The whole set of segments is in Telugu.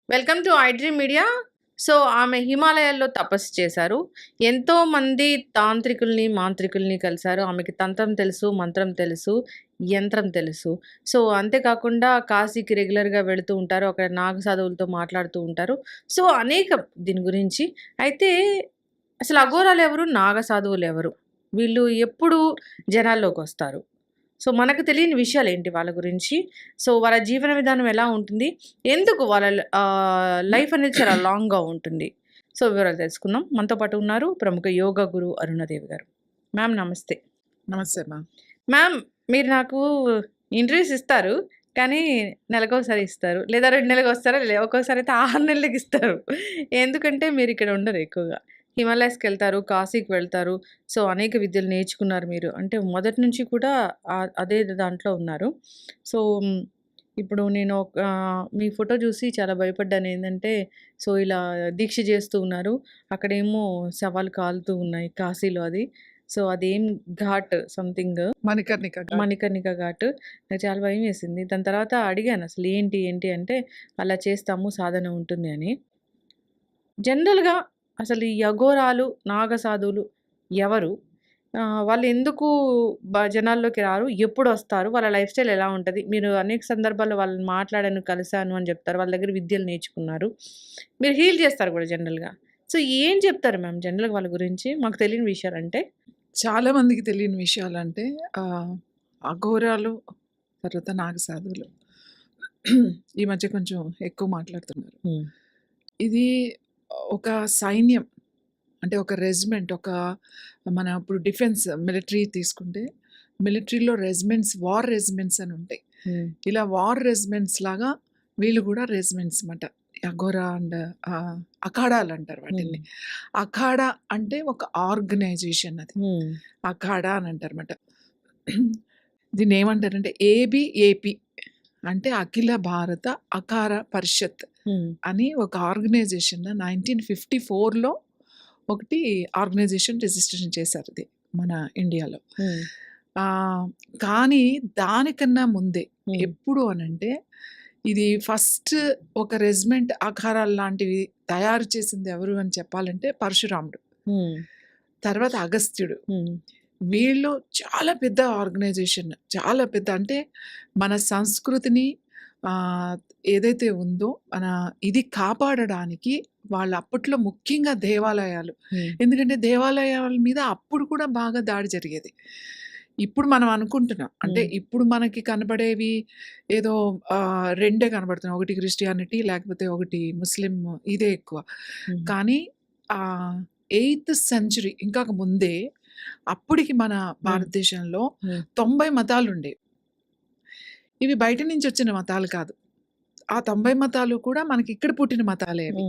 Welcome to iDream media. So, ఆమె హిమాలయాల్లో తపస్సు చేశారు. ఎంతోమంది తాంత్రికుల్ని, మాంత్రికుల్ని కలిసారు. ఆమెకి తంత్రం తెలుసు, మంత్రం తెలుసు, యంత్రం తెలుసు. సో, అంతే కాకుండా కాశీకి రెగ్యులర్‌గా వెళుతూ ఉంటారు. అక్కడ నాగ సాధువులతో మాట్లాడుతూ ఉంటారు. సో, అనేకం దీని గురించి. అయితే అసలు అఘోరాలెవరు? నాగ సాధువులెవరు? వీళ్ళు ఎప్పుడు జనాల్లోకొస్తారు? సో, మనకు తెలియని విషయాలేంటి వాళ్ళ గురించి? సో, వాళ్ళ జీవన విధానం ఎలా ఉంటుంది? ఎందుకు వాళ్ళ లైఫ్ అనేది చాలా లాంగ్‌గా ఉంటుంది? సో, వివరాలు తెలుసుకుందాం. మనతో పాటు ఉన్నారు ప్రముఖ యోగా గురువు అరుణాదేవి గారు. మ్యామ్ నమస్తే. నమస్తే అమ్మా. మ్యామ్ మీరు నాకు ఇంటర్వ్యూస్ ఇస్తారు. కానీ నెలకోసారి ఇస్తారు. లేదా 2 నెలలకొస్తారా? ఒక్కోసారి అయితే 6 నెలలకి ఇస్తారు. ఎందుకంటే మీరిక్కడ ఉండరు ఎక్కువగా. హిమాలయాస్‌కెళ్తారు, కాశీకి వెళ్తారు. సో, అనేక విద్యలు నేర్చుకున్నారు మీరు. అంటే మొదటి నుంచి కూడా అదే దాంట్లో ఉన్నారు. సో, ఇప్పుడు నేను మీ ఫోటో చూసి చాలా భయపడ్డాను. ఏందంటే, సో, ఇలా దీక్ష చేస్తూ ఉన్నారు. అక్కడేమో శవాలు కాలుతూ ఉన్నాయి కాశీలో అది. సో, అదేం ఘాట్ సంథింగ్ మణికర్ణిక ఘాట్. మణికర్ణిక ఘాట్. నాకు చాలా భయమేసింది. దాని తర్వాత అడిగాను అసలు ఏంటి, ఏంటి అంటే, అలా చేస్తాము సాధన ఉంటుంది అని. జనరల్‌గా అసలు ఈ అఘోరాలు, నాగసాధువులు ఎవరు? వాళ్ళెందుకు జనాల్లోకి రారు? ఎప్పుడొస్తారు? వాళ్ళ లైఫ్ స్టైల్ ఎలా ఉంటది? మీరు అనేక సందర్భాల్లో వాళ్ళని మాట్లాడాను, కలిసాను అని జెప్తారు. వాళ్ళ దగ్గర విద్యలు నేర్చుకున్నారు. మీరు హీల్ చేస్తారు గూడా జనరల్‌గా. సో, ఏం చెప్తారు మ్యామ్ జనరల్‌గా వాళ్ళ గురించి? మాకు తెలియని విషయాలంటే? చాలా మందికి తెలియని విషయాలంటే అఘోరాలు, తర్వాత నాగసాధువులు. ఈ మధ్య కొంచెం ఎక్కువ మాట్లాడుతున్నారు. హ్మ్. ఇది ఒక సైన్యం. అంటే ఒక రెజిమెంట్, మన ఇప్పుడు డిఫెన్స్, మిలిటరీ తీసుకుంటే మిలిటరీలో రెజిమెంట్స్, వార్ రెజిమెంట్స్ అని ఉంటాయి. హ్మ్. ఇలా వార్ రెజిమెంట్స్ లాగా వీళ్ళు కూడా రెజిమెంట్స్ మాట. అఘోరా అండ్ అఖాడాలు అంటారు వాటిని. అఖాడా అంటే ఒక ఆర్గనైజేషన్ అది. హ్మ్. అఖాడా అని అంటారన్నమాట. దీన్ని ఏమంటారంటే ఏబిఏపి అంటే అఖిల భారత అఖార పరిషత్ హ్మ్. అని ఒక ఆర్గనైజేషన్ 1954లో ఒకటి ఆర్గనైజేషన్ రిజిస్ట్రేషన్ చేశారు ఇది మన ఇండియాలో. హ్మ్. కానీ దానికన్నా ముందే హ్మ్. ఎప్పుడు అనంటే ఇది ఫస్ట్ ఒక రెజిమెంట్ ఆకారాలు లాంటివి తయారు చేసింది ఎవరు అని చెప్పాలంటే పరశురాముడు, హ్మ్. తర్వాత అగస్త్యుడు. హ్మ్. వీళ్ళు చాలా పెద్ద ఆర్గనైజేషన్, చాలా పెద్ద, అంటే మన సంస్కృతిని ఏదైతే ఉందో మన ఇది కాపాడడానికి వాళ్ళు అప్పట్లో ముఖ్యంగా దేవాలయాలు. హ్మ్. ఎందుకంటే దేవాలయాల మీద అప్పుడు కూడా బాగా దాడి జరిగేది. ఇప్పుడు మనం అనుకుంటున్నాం అంటే ఇప్పుడు మనకి కనబడేవి ఏదో రెండే కనబడుతున్నాయి. ఒకటి క్రిస్టియానిటీ, లేకపోతే ఒకటి ముస్లిం, ఇదే ఎక్కువ. హ్మ్. కానీ 8th సెంచరీ ఇంకా ముందే అప్పటికి మన భారతదేశంలో 90 మతాలుండేవి. ఇవి బయట నుంచి వచ్చిన మతాలు కాదు. ఆ 90 మతాలు కూడా మనకి ఇక్కడ పుట్టిన మతాలే అవి.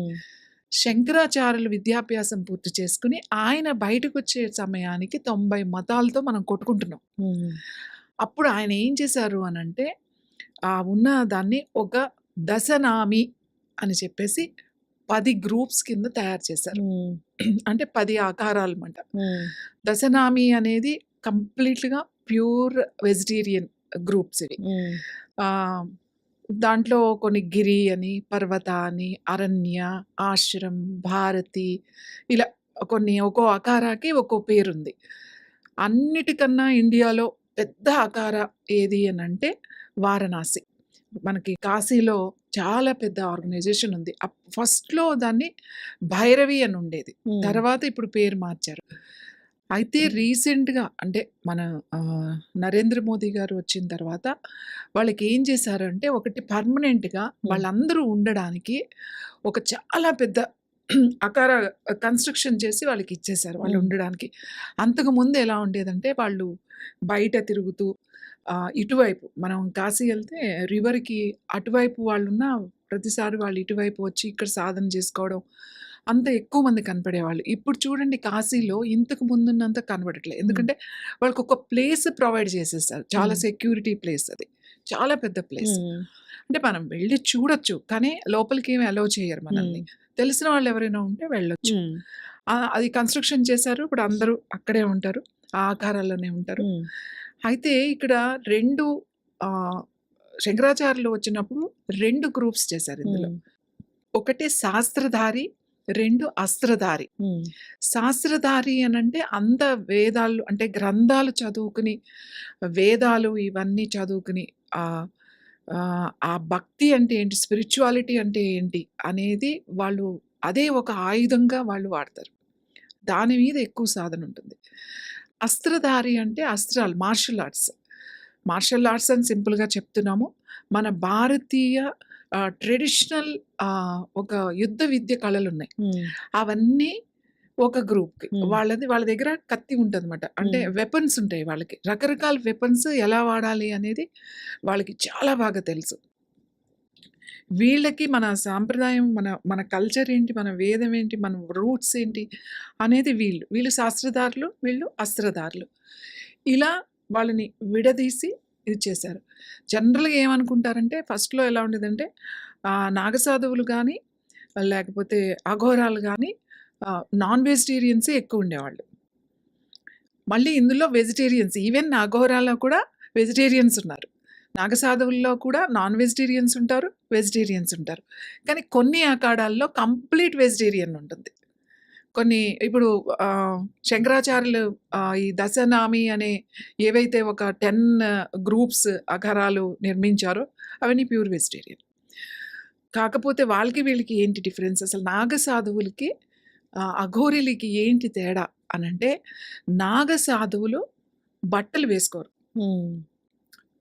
శంకరాచార్యులు విద్యాభ్యాసం పూర్తి చేసుకుని ఆయన బయటకొచ్చే సమయానికి 90 మతాలతో మనం కొట్టుకుంటున్నాం. అప్పుడు ఆయన ఏం చేశారు అనంటే, ఉన్న దాన్ని ఒక దశనామి అని చెప్పేసి 10 గ్రూప్స్ కింద తయారు చేశారు. అంటే 10 ఆకారాలన్నమాట. దశనామి అనేది కంప్లీట్‌గా ప్యూర్ వెజిటేరియన్ గ్రూప్స్ ఇవి. దాంట్లో కొన్ని గిరి అని, పర్వత అని, అరణ్య, ఆశ్రమ్, భారతి, ఇలా కొన్ని ఒక్కో అకారాకి ఒక్కో పేరుంది. అన్నిటికన్నా ఇండియాలో పెద్ద అకార ఏది అనంటే వారణాసి. మనకి కాశీలో చాలా పెద్ద ఆర్గనైజేషన్ ఉంది. ఫస్ట్‌లో దాన్ని భైరవి అని ఉండేది. తర్వాత ఇప్పుడు పేరు మార్చారు. అయితే రీసెంట్‌గా అంటే మన నరేంద్ర మోదీ గారు వచ్చిన తర్వాత వాళ్ళకేం చేశారంటే ఒకటి పర్మనెంట్‌గా వాళ్ళందరూ ఉండడానికి ఒక చాలా పెద్ద అకార కన్‌స్ట్రక్షన్ చేసి వాళ్ళకిచ్చేశారు వాళ్ళు ఉండడానికి. అంతకుముందు ఎలా ఉండేదంటే వాళ్ళు బయట తిరుగుతూ ఇటువైపు మనం కాశీ ఎళ్తే రివర్‌కి అటువైపు వాళ్ళున్న ప్రతిసారి వాళ్ళు ఇటువైపు వచ్చి ఇక్కడ సాధన చేసుకోవడం, అంత ఎక్కువ మంది కనపడేవాళ్ళు. ఇప్పుడు చూడండి కాశీలో ఇంతకు ముందున్నంత కనబడట్లేదు. ఎందుకంటే వాళ్ళకొక ప్లేస్ ప్రొవైడ్ చేసేసారు. చాలా సెక్యూరిటీ ప్లేస్ అది. చాలా పెద్ద ప్లేస్. అంటే మనం వెళ్లి చూడొచ్చు. కానీ లోపలికేమి అలౌ చేయరు మనల్ని. తెలిసిన వాళ్ళు ఎవరైనా ఉంటే వెళ్ళొచ్చు. అది కన్‌స్ట్రక్షన్ చేశారు. ఇప్పుడు అందరూ అక్కడే ఉంటారు. ఆ ఆకారాల్లోనే ఉంటారు. అయితే ఇక్కడ 2 శంకరాచార్యులు వచ్చినప్పుడు 2 గ్రూప్స్ చేశారు ఇందులో. ఒకటి శాస్త్రధారి, 2 అస్త్రధారి. హ్మ్. శాస్త్రధారి అనంటే అంత వేదాలు అంటే గ్రంథాలు చదువుకుని, వేదాలు ఇవన్నీ చదువుకుని ఆ భక్తి అంటే ఏంటి, స్పిరిచువాలిటీ అంటే ఏంటి అనేది వాళ్ళు అదే ఒక ఆయుధంగా వాళ్ళు వాడతారు. దాని మీద ఎక్కువ సాధన ఉంటుంది. అస్త్రధారి అంటే అస్త్రాలు, మార్షల్ ఆర్ట్స్. మార్షల్ ఆర్ట్స్ అని సింపుల్‌గా చెప్తున్నాము. మన భారతీయ ట్రెడిషనల్ ఒక యుద్ధ విద్య కళలున్నాయి. హ్మ్. అవన్నీ ఒక గ్రూప్‌కి. హ్మ్. వాళ్ళ దగ్గర కత్తి ఉంటదనమాట. అంటే హ్మ్. వెపన్స్ ఉంటాయి వాళ్ళకి. రకరకాల వెపన్స్ ఎలా వాడాలి అనేది వాళ్ళకి చాలా బాగా తెలుసు. వీళ్ళకి మన సాంప్రదాయం, మన కల్చర్ ఏంటి, మన వేదం ఏంటి, మన రూట్స్ ఏంటి అనేది వీళ్ళు. వీళ్ళు శాస్త్రధారులు, వీళ్ళు అస్త్రధారులు. ఇలా వాళ్ళని విడదీసి ఇది చేశారు. జనరల్‌గా ఏమనుకుంటారంటే ఫస్ట్‌లో ఎలా ఉండేదంటే నాగసాధువులు గానీ, లేకపోతే అఘోరాలు గానీ నాన్ వెజిటేరియన్సే ఎక్కువుండేవాళ్ళు. మళ్ళీ ఇందులో వెజిటేరియన్స్ ఈవెన్ అఘోరాలో కూడా వెజిటేరియన్స్ ఉన్నారు. నాగసాధువుల్లో కూడా నాన్ వెజిటేరియన్స్ ఉంటారు, వెజిటేరియన్స్ ఉంటారు. కానీ కొన్ని అఖాడాల్లో కంప్లీట్ వెజిటేరియన్ ఉంటుంది. కొన్ని ఇప్పుడు శంకరాచార్యులు ఈ దశనామి అనే ఏవైతే ఒక 10 గ్రూప్స్ అఘరాలు నిర్మించారో అవన్నీ ప్యూర్ వెజిటేరియన్. కాకపోతే వాళ్ళకి వీళ్ళకి ఏంటి డిఫరెన్స్? అసలు నాగసాధువులకి అఘోరీలకి ఏంటి తేడా అనంటే, నాగసాధువులు బట్టలు వేసుకోరు. హ్మ్.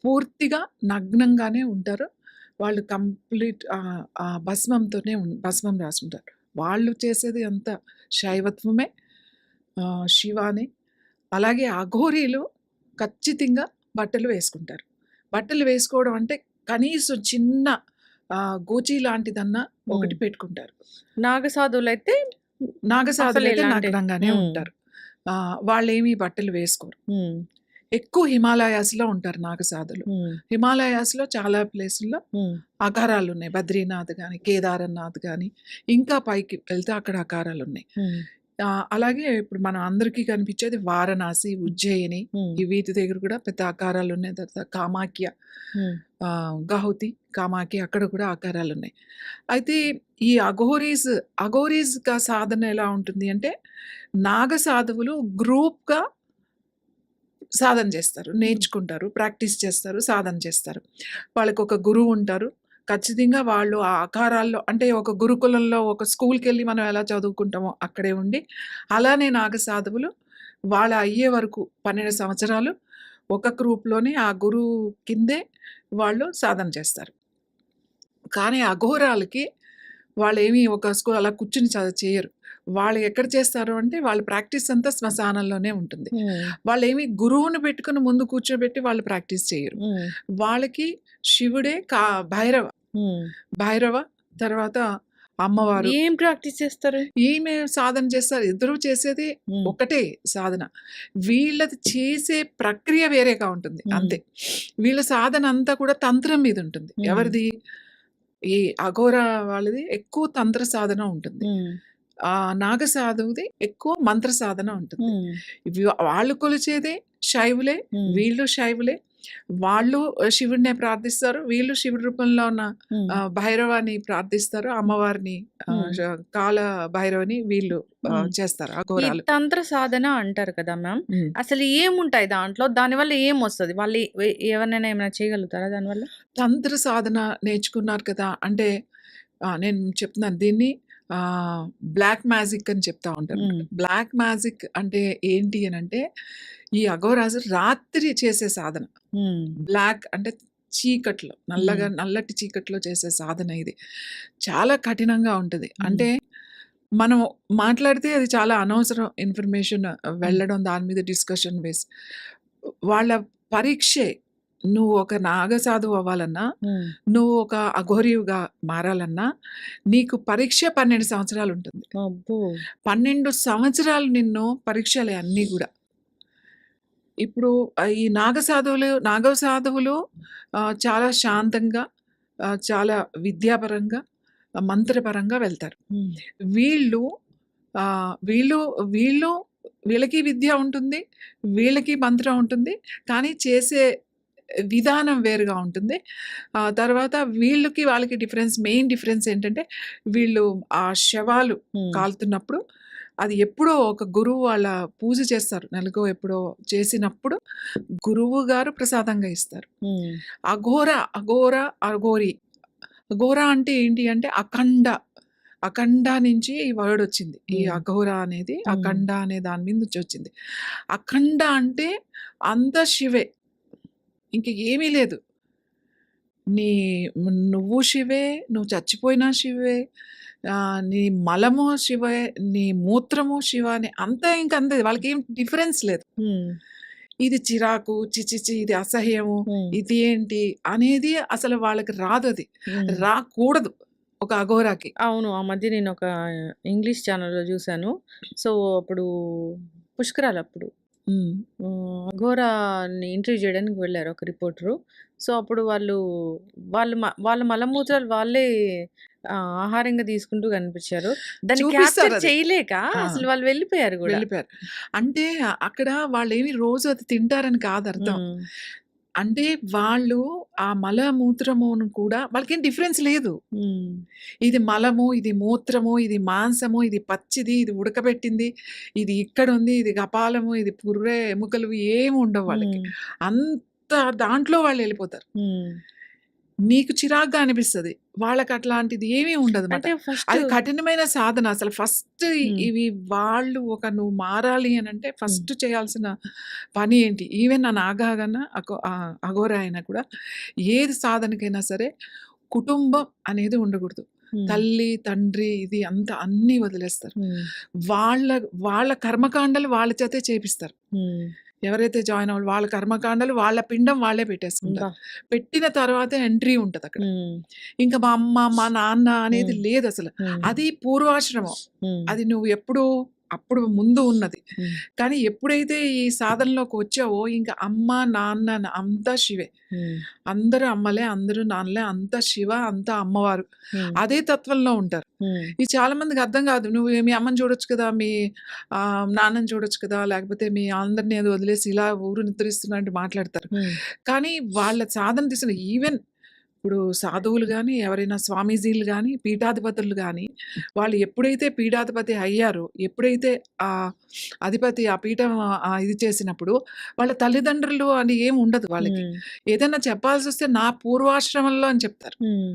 పూర్తిగా నగ్నంగానే ఉంటారు. వాళ్ళు కంప్లీట్ భస్మంతోనే భస్మం రాసుంటారు. వాళ్ళు చేసేది అంతా శైవత్వమే, శివానే. అలాగే అఘోరీలు ఖచ్చితంగా బట్టలు వేసుకుంటారు. బట్టలు వేసుకోవడం అంటే కనీసం చిన్న గోచి లాంటిదన్నా హ్మ్. ఒకటి పెట్టుకుంటారు. నాగసాధువులైతే నాగసాధులైతే అసలెలాంటి నగ్నంగానే హ్మ్. ఉంటారు. వాళ్ళేమి బట్టలు వేసుకోరు. హ్మ్. ఎక్కువ హిమాలయాస్‌లో ఉంటారు నాగసాధులు. హ్మ్. హిమాలయాస్‌లో చాలా ప్లేసుల్లో హ్మ్. అఘారాలున్నాయి. బద్రీనాథ్ గాని, కేదారనాథ్ గాని, ఇంకా పైకి వెళ్తే అక్కడ అఘారాలున్నాయి. హ్మ్. అలాగే ఇప్పుడు మన అందరికీ కనిపించేది వారణాసి, ఉజ్జయిని హ్మ్. వీటి దగ్గర కూడా పెద్ద అఘారాలున్నాయి. తర్వాత కామాఖ్య, హ్మ్. గహౌతి, కామాఖ్య అక్కడ కూడా అఘారాలున్నాయి. అయితే ఈ అఘోరీస్‌గా సాధన ఎలా ఉంటుంది అంటే, నాగసాధువులు గ్రూప్‌గా సాధన చేస్తారు. హ్మ్. నేర్చుకుంటారు, ప్రాక్టీస్ చేస్తారు, సాధన చేస్తారు. వాళ్ళకొక గురువుంటారు. ఖచ్చితంగా వాళ్ళు ఆ ఆకారాల్లో అంటే ఒక గురుకులంలో ఒక స్కూల్‌కెళ్ళి మనం ఎలా చదువుకుంటామో అక్కడే ఉండి, అలానే నాగసాధువులు వాళ్ళ అయ్యే వరకు 12 సంవత్సరాలు ఒక గ్రూప్‌లోనే ఆ గురువు కిందే వాళ్ళు సాధన చేస్తారు. కానీ అఘోరాలకి వాళ్ళేమి ఒక అలా కూర్చొని చేయరు. వాళ్ళు ఎక్కడ చేస్తారు అంటే వాళ్ళ ప్రాక్టీస్ అంతా శ్మశానంలోనే ఉంటుంది. హ్మ్. వాళ్ళేమి గురువుని పెట్టుకొని ముందు కూర్చోబెట్టి వాళ్ళు ప్రాక్టీస్ చేయరు. హ్మ్. వాళ్ళకి శివుడే హ్మ్. భైరవ తర్వాత అమ్మవారు. ఏం ప్రాక్టీస్ చేస్తారు? ఈమె సాధన చేస్తారు. ఇద్దరూ చేసేది హ్మ్. ఒకటే సాధన. వీళ్ళది చేసే ప్రక్రియ వేరేగా ఉంటుంది. హ్మ్. అంతే. వీళ్ళ సాధన అంతా కూడా తంత్రం మీద ఉంటుంది. హ్మ్. ఎవరిది? ఈ అఘోర వాళ్ళది ఎక్కువ తంత్ర సాధన ఉంటుంది. హ్మ్. నాగసాధువుది ఎక్కువ మంత్ర సాధన ఉంటుంది. హ్మ్. వాళ్ళు కొలిచేదే శైవులే, హ్మ్. వీళ్ళు శైవులే. వాళ్ళు శివుడినే ప్రార్థిస్తారు. వీళ్ళు శివుడి రూపంలో ఉన్న హ్మ్. భైరవాన్ని ప్రార్థిస్తారు. అమ్మవారిని హ్మ్. కాల భైరవని వీళ్ళు హ్మ్. చేస్తారు ఈ అఘోరాలు. తంత్ర సాధన అంటారు కదా మ్యామ్! హ్మ్. అసలు ఏముంటాయి దాంట్లో? దానివల్ల ఏమొస్తది? వాళ్ళు ఎవరినైనా ఏమైనా చేయగలుగుతారా దానివల్ల? తంత్ర సాధన నేర్చుకున్నారు కదా! అంటే నేను చెప్తున్నాను దీన్ని బ్లాక్ మ్యాజిక్ అని చెప్తా ఉంటారనమాట. హ్మ్. బ్లాక్ మ్యాజిక్ అంటే ఏంటి అనంటే, ఈ అఘోరాసు రాత్రి చేసే సాధన. హ్మ్. బ్లాక్ అంటే చీకట్లో, హ్మ్. నల్లటి చీకట్లో చేసే సాధన ఇది. చాలా కఠినంగా ఉంటది. హ్మ్. అంటే మనం మాట్లాడితే అది చాలా అనవసరం ఇన్ఫర్మేషన్ హ్మ్. వెళ్ళడం దాని మీద డిస్కషన్ వేసి. వాళ్ళ పరీక్షే నువ్వు ఒక నాగసాధువు అవ్వాలన్నా, హ్మ్. నువ్వు ఒక అఘోరిగా మారాలన్నా, నీకు పరీక్ష 12 సంవత్సరాలుంటుంది. అబ్బో! 12 సంవత్సరాలు నిన్ను పరీక్షలే అన్నీ గూడా. ఇప్పుడు ఈ నాగసాధువులు చాలా శాంతంగా, చాలా విద్యాపరంగా, మంత్రపరంగా వెళ్తారు. హ్మ్. వీళ్ళు వీళ్ళు వీళ్ళు వీళ్ళకి విద్య ఉంటుంది. వీళ్ళకి మంత్రం ఉంటుంది. కానీ చేసే విధానం వేరుగా ఉంటుంది. తర్వాత వీళ్ళకి, వాళ్ళకి మెయిన్ డిఫరెన్స్ ఏంటంటే, వీళ్ళు ఆ శవాలు హ్మ్. కాలుతున్నప్పుడు అది ఎప్పుడో ఒక గురువు వాళ్ళ పూజ చేస్తారు. నెలకో ఎప్పుడో చేసినప్పుడు గురువు గారు ప్రసాదంగా ఇస్తారు. హ్మ్. అఘోర, అఘోర, అఘోరి. అఘోర అంటే ఏంటి అంటే అఖండ. అఖండ నుంచి ఈ వర్డ్ వచ్చింది. ఈ హ్మ్. అఘోర అనేది హ్మ్. అఖండ అనే దాని మీద నుంచి వచ్చింది. అఖండ అంటే అంతా శివే. ఇంక ఏమీ లేదు. నీ నువ్వు శివే, నువ్వు చచ్చిపోయినా శివే, నీ మలము శివే, నీ మూత్రము శివ అని అంతా ఇంకంతే. వాళ్ళకేం డిఫరెన్స్ లేదు. హ్మ్. ఇది చిరాకు, ఛీ! ఇది అసహ్యము, హ్మ్. ఇది ఏంటి అనేది అసలు వాళ్ళకి రాదది. హ్మ్. రాకూడదు ఒక అఘోరాకి. అవును. ఆ మధ్య నేనొక ఇంగ్లీష్ ఛానెల్‌లో జూసాను. సో, అప్పుడు పుష్కరాలప్పుడు. హ్మ్. అఘోరాని ఇంటర్వ్యూ జేయడానికి వెళ్లారు ఒక రిపోర్టరు. సో, అప్పుడు వాళ్ళ మలమూత్రాలు వాళ్ళే ఆహారంగా తీసుకుంటూ కనిపించారు. దాన్ని క్యాప్చర్ చూపిస్తారది. చేయలేక ఆ! అసలు వాళ్ళు వెళ్ళిపోయారు గూడా. వెళ్ళిపోయారు. అంటే అక్కడ వాళ్ళేమి రోజు అది తింటారని కాదర్థం. హ్మ్. అంటే వాళ్ళు ఆ మల మూత్రమును కూడా వాళ్ళకేం డిఫరెన్స్ లేదు. హ్మ్. ఇది మలము, ఇది మూత్రము, ఇది మాంసము, ఇది పచ్చిది, ఇది ఉడకబెట్టింది, ఇది ఇక్కడుంది, ఇది కపాలము, ఇది పుర్రె, ఎముకలు ఏమి ఉండవు వాళ్ళకి. హ్మ్. అంత దాంట్లో వాళ్ళెళ్ళిపోతారు. హ్మ్. నీకు చిరాకుగా అనిపిస్తది. వాళ్ళకట్లాంటిది ఏమీ ఉండదమాట. అంటే ఫస్టు అది కఠినమైన సాధన. అసలు ఫస్ట్ హ్మ్. ఇవి వాళ్ళు నువ్వు మారాలి అనంటే హ్మ్. ఫస్ట్ చేయాల్సిన పని ఏంటి? ఈవెన్ ఆ నాగాగన అఘోర అయినా కూడా ఏది సాధనకైనా సరే కుటుంబం అనేది ఉండకూడదు. హ్మ్. తల్లి, తండ్రి ఇది అంతా అన్నీ వదిలేస్తారు. హ్మ్. వాళ్ళ వాళ్ళ కర్మకాండలు వాళ్ళ చేతే చేపిస్తారు. హ్మ్. ఎవరైతే జాయిన్ అవ్వాలో వాళ్ళ కర్మకాండలు వాళ్ళ పిండం వాళ్ళే పెట్టేసుకుంటారు. అబ్బా! పెట్టిన తర్వాతే ఎంట్రీ ఉంటదక్కడ. హ్మ్. ఇంక మా అమ్మ, మా నాన్న అనేది హ్మ్. లేదసల. హ్మ్. అది పూర్వాశ్రమం. హ్మ్. అది నువ్వు ఎప్పుడు అప్పుడు ముందు ఉన్నది. హ్మ్. కానీ ఎప్పుడైతే ఈ సాధనలోకి వచ్చావో ఇంక అమ్మ, నాన్న అంతా శివే. హ్మ్. అందరూ అమ్మలే, అందరూ నాన్నలే, అంతా శివ, అంతా అమ్మవారు. హ్మ్. అదే తత్వంలో ఉంటారు. హ్మ్. ఇది చాలా మందికి అర్థం కాదు. నువ్వు మీ అమ్మని చూడొచ్చు కదా! మీ నాన్నని చూడొచ్చు కదా! లేకపోతే మీ అందరిని ఏదో వదిలేసి ఇలా ఊరు నిద్రిస్తున్నట్టు మాట్లాడతారు. హ్మ్. కానీ వాళ్ళ సాధన దిశలో ఈవెన్ ఇప్పుడు సాధువులు గాని, ఎవరైనా స్వామీజీలు గాని, పీఠాధిపతులు గాని, వాళ్ళు ఎప్పుడైతే పీఠాధిపతి అయ్యారో, ఎప్పుడైతే ఆహ్, అధిపతి ఆ పీఠం ఇది చేసినప్పుడు, వాళ్ళ తల్లిదండ్రులు అని ఏమి ఉండదు వాళ్ళకి. హ్మ్. ఏదైనా చెప్పాల్సొస్తే నా పూర్వాశ్రమంలో అని చెప్తారు. హ్మ్.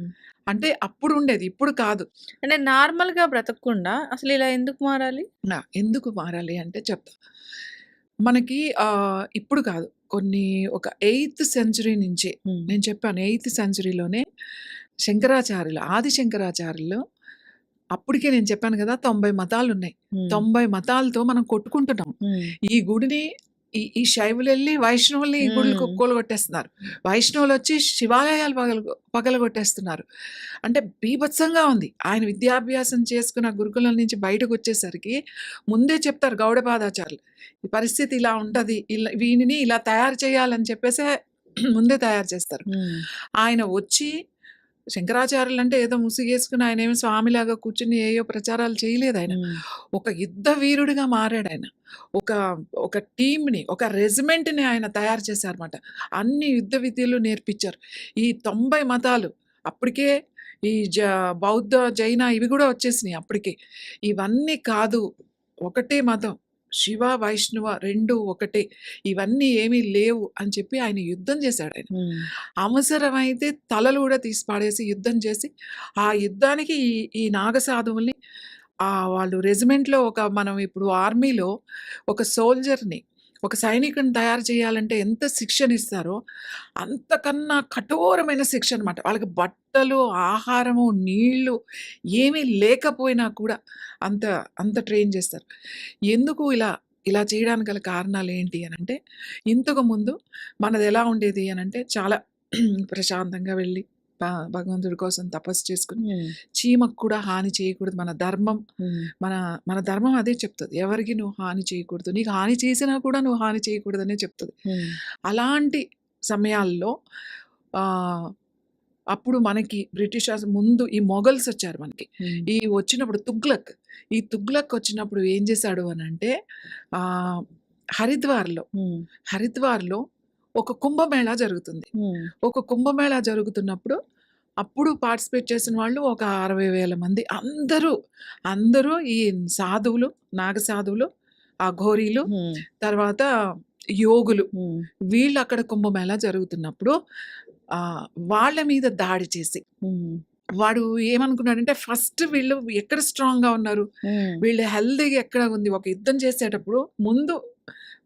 అంటే అప్పుడుండేది. ఇప్పుడు కాదు. అంటే నార్మల్‌గా బ్రతకకుండా అసలిలా ఎందుకు మారాలి? ఎందుకు మారాలి అంటే చెప్తా. మనకి ఇప్పుడు కాదు. కొన్ని ఒక 8థ్ సెంచరీ నుంచే హ్మ్. నేను చెప్పాను 8థ్ సెంచరీలోనే శంకరాచార్యులు, ఆది శంకరాచార్యులు అప్పటికే నేను చెప్పాను గదా! 90 మతాలున్నాయి. హ్మ్. 90 మతాలతో మనం కొట్టుకుంటున్నాం. హ్మ్. ఈ గుడిని ఈ శైవులెళ్లి వైష్ణవుల్ని ఈ గుడులు హ్మ్. కూలగొట్టేస్తున్నారు. వైష్ణవులొచ్చి శివాలయాలు పగలగొట్టేస్తున్నారు. అంటే బీభత్సంగా ఉంది. ఆయన విద్యాభ్యాసం చేసుకున్న గురుకులం నుంచి బయటకొచ్చేసరికి ముందే చెప్తారు గౌడపాదాచార్యులు. ఈ పరిస్థితి ఇలా ఉంటది. వీనిని ఇలా తయారు చేయాలని చెప్పేసే ముందే తయారు చేస్తారు. హ్మ్. ఆయన వచ్చి శంకరాచార్యులంటే ఏదో ముసుగేసుకొని ఆయనేమి స్వామిలాగా కూర్చొని ఏయో ప్రచారాలు చేయలేదాయన. హ్మ్. ఒక యుద్ధ వీరుడిగా మారాడాయన. ఒక ఒక టీమ్‌ని, ఒక రెజిమెంట్‌ని ఆయన తయారు చేశారన్నమాట. అన్ని యుద్ధ విద్యలు నేర్పించారు. ఈ 90 మతాలు అప్పటికే ఈ బౌద్ధ, జైన ఇవి గూడా వచ్చేసినాయి అప్పటికే. ఇవన్నీ కాదు. ఒకటే మతం. శివ, వైష్ణవ 2 ఒకటే. ఇవన్నీ ఏమీ లేవు అని చెప్పి ఆయన యుద్ధం చేశాడాయన. హ్మ్. అవసరమైతే తలలు గూడా తీసి పాడేసి యుద్ధం చేసి, ఆ యుద్ధానికి ఈ నాగసాధువుల్ని వాళ్ళు రెజిమెంట్‌లో మనం ఇప్పుడు ఆర్మీలో ఒక సోల్జర్‌ని, ఒక సైనికుడిని తయారు చేయాలంటే ఎంత శిక్షణిస్తారో, అంతకన్నా కఠోరమైన శిక్ష అనమాట. వాళ్ళకి బట్టలు, ఆహారము, నీళ్ళు ఏమీ లేకపోయినా కూడా అంత అంత ట్రైన్ చేస్తారు. ఎందుకు ఇలా చేయడానికి గల కారణాలేంటి అనంటే, ఇంతకుముందు మనదెలా ఉండేది అనంటే, చాలా ప్రశాంతంగా వెళ్ళి భగవంతుడి కోసం తపస్సు చేసుకొని, హ్మ్. చీమకు కూడా హాని చేయకూడదు. మన ధర్మం హ్మ్. మన మన ధర్మం అదే చెప్తది. ఎవరికీ నువ్వు హాని చేయకూడదు. నీకు హాని చేసినా కూడా నువ్వు హాని చేయకూడదనే చెప్తది. హ్మ్. అలాంటి సమయాల్లో ఆహ్, అప్పుడు మనకి బ్రిటిషర్స్ ముందు ఈ మొఘల్స్ వచ్చారు మనకి. హ్మ్. ఈ వచ్చినప్పుడు ఈ తుగ్లక్ వచ్చినప్పుడు ఏం చేశాడు అనంటే ఆహ్, హరిద్వార్‌లో, హ్మ్. హరిద్వార్‌లో ఒక కుంభమేళా జరుగుతుంది. ఒక కుంభమేళా జరుగుతున్నప్పుడు అప్పుడు పార్టిసిపేట్ చేసిన వాళ్ళు ఒక 60,000 మంది. అందరూ ఈ సాధువులు, నాగ సాధువులు, అఘోరీలు, తర్వాత యోగులు వీళ్ళు అక్కడ కుంభమేళా జరుగుతున్నప్పుడు వాళ్ళ మీద దాడి చేసి వాడు ఏమనుకున్నాడంటే ఫస్ట్ వీళ్ళు ఎక్కడ స్ట్రాంగ్‌గా ఉన్నారు? వీళ్ళు హెల్తీగా ఎక్కడ ఉంది? ఒక యుద్ధం చేసేటప్పుడు ముందు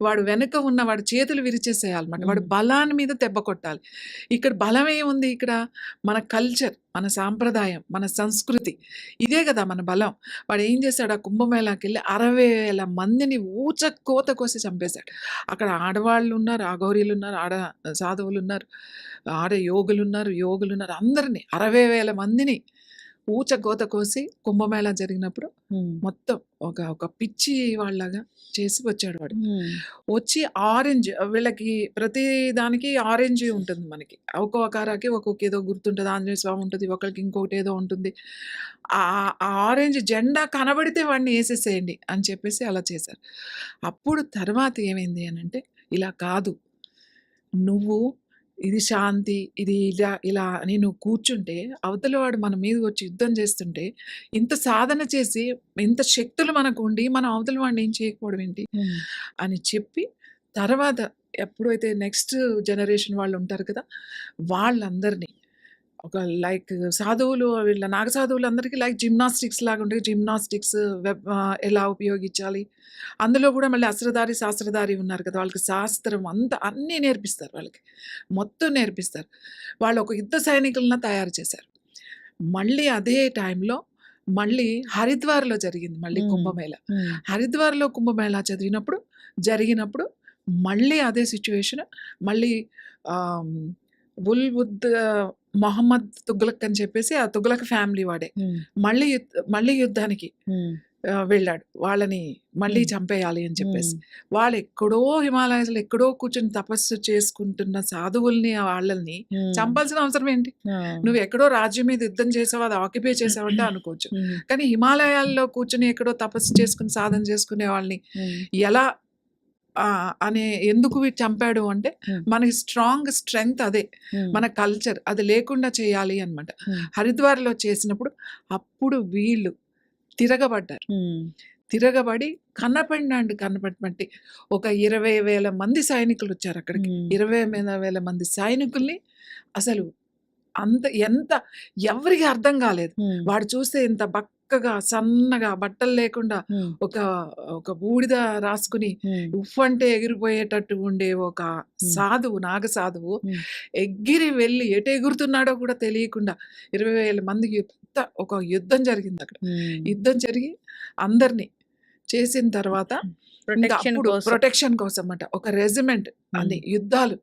వాడు వెనక ఉన్న వాడి చేతులు విరిచేసేయాలన్నమాట. వాడు బలాన్ని మీద దెబ్బ కొట్టాలి. ఇక్కడ బలం ఏముంది ఇక్కడ? మన కల్చర్, మన సాంప్రదాయం, మన సంస్కృతి. ఇదే కదా మన బలం. వాడు ఏం చేశాడు? ఆ కుంభమేళాకెళ్ళి 60,000 మందిని ఊచకోత కోసి చంపేశాడు. అక్కడ ఆడవాళ్ళున్నారు, అఘోరీలున్నారు, సాధువులున్నారు, యోగులున్నారు. అందరిని 60,000 మందిని ఊచకోత కోసి కుంభమేళా జరిగినప్పుడు మొత్తం ఒక పిచ్చి వాళ్ళలాగా చేసి వచ్చాడు వాడు. వచ్చి ఆరెంజ్ వీళ్ళకి ప్రతి దానికి ఆరెంజ్ ఉంటుంది మనకి. ఒక్కో అకారాకి ఒక్కొక్క ఏదో గుర్తుంటుంది. ఆంజనేయ స్వామి ఉంటుంది, ఒకరికి ఇంకొకటి ఏదో ఉంటుంది. ఆ ఆరెంజ్ జెండా కనబడితే వాడిని వేసేసేయండి అని చెప్పేసి అలా చేశారు. అప్పుడు తర్వాత ఏమైంది అనంటే, ఇలా కాదు, నువ్వు ఇది శాంతి, ఇది ఇలా అని నువ్వు కూర్చుంటే అవతల వాడు మన మీద వచ్చి యుద్ధం చేస్తుంటే, ఇంత సాధన చేసి ఇంత శక్తులు మనకు ఉండి మనం అవతల వాడిని ఏం చేయకపోవడం ఏంటి అని చెప్పి, తర్వాత ఎప్పుడైతే నెక్స్ట్ జనరేషన్ వాళ్ళు ఉంటారు కదా, వాళ్ళందరినీ ఒక లైక్ సాధువులు, వీళ్ళ నాగ సాధువులందరికీ లైక్ జిమ్నాస్టిక్స్ లాగా ఉంటాయి. జిమ్నాస్టిక్స్ ఎలా ఉపయోగించాలి, అందులో కూడా మళ్ళీ అస్త్రధారి, శాస్త్రధారి ఉన్నారు కదా, వాళ్ళకి శాస్త్రం అంతా అన్నీ నేర్పిస్తారు. వాళ్ళకి మొత్తం నేర్పిస్తారు. వాళ్ళు ఒక యుద్ధ సైనికులను తయారు చేశారు. మళ్ళీ అదే టైంలో మళ్ళీ హరిద్వార్లో జరిగింది మళ్ళీ కుంభమేళా. హరిద్వార్లో కుంభమేళా జరిగినప్పుడు మళ్ళీ అదే సిచ్యువేషన్. మళ్ళీ ఉద్ మొహమ్మద్ తుగ్లక్ అని చెప్పేసి ఆ తుగ్లక్ ఫ్యామిలీ వాడే మళ్ళీ యుద్ధానికి వెళ్ళాడు. వాళ్ళని మళ్ళీ చంపేయాలి అని చెప్పేసి వాళ్ళు ఎక్కడో హిమాలయాస్లో ఎక్కడో కూర్చొని తపస్సు చేసుకుంటున్న సాధువుల్ని వాళ్ళని చంపాల్సిన అవసరం ఏంటి? నువ్వు ఎక్కడో రాజ్యం మీద యుద్ధం చేసావు, అది ఆక్యుపై చేసావంటే అనుకోవచ్చు. కానీ హిమాలయాల్లో కూర్చొని ఎక్కడో తపస్సు చేసుకుని సాధన చేసుకునే వాళ్ళని ఎలా అనే ఎందుకు చంపాడు అంటే, మనకి స్ట్రెంగ్త్ అదే, మన కల్చర్ అది లేకుండా చేయాలి అనమాట. హరిద్వార్లో చేసినప్పుడు అప్పుడు వీళ్ళు తిరగబడి కనపడినట్టు ఒక 20,000 మంది సైనికులు వచ్చారు అక్కడికి. 20,000 మంది సైనికుల్ని అసలు ఎంత ఎవరికి అర్థం కాలేదు. వాడు చూస్తే ఇంత బక్కగా సన్నగా బట్టలు లేకుండా ఒక బూడిద రాసుకుని ఉఫ్ అంటే ఎగిరిపోయేటట్టు ఉండే ఒక సాధువు, నాగ సాధువు ఎగిరి వెళ్ళి ఎటు ఎగురుతున్నాడో కూడా తెలియకుండా 20,000 మందికి ఒక యుద్ధం జరిగింది అక్కడ. యుద్ధం జరిగి అందరినీ చేసిన తర్వాత ప్రొటెక్షన్ కోసం అంట ఒక రెజిమెంట్ అని యుద్ధాలు.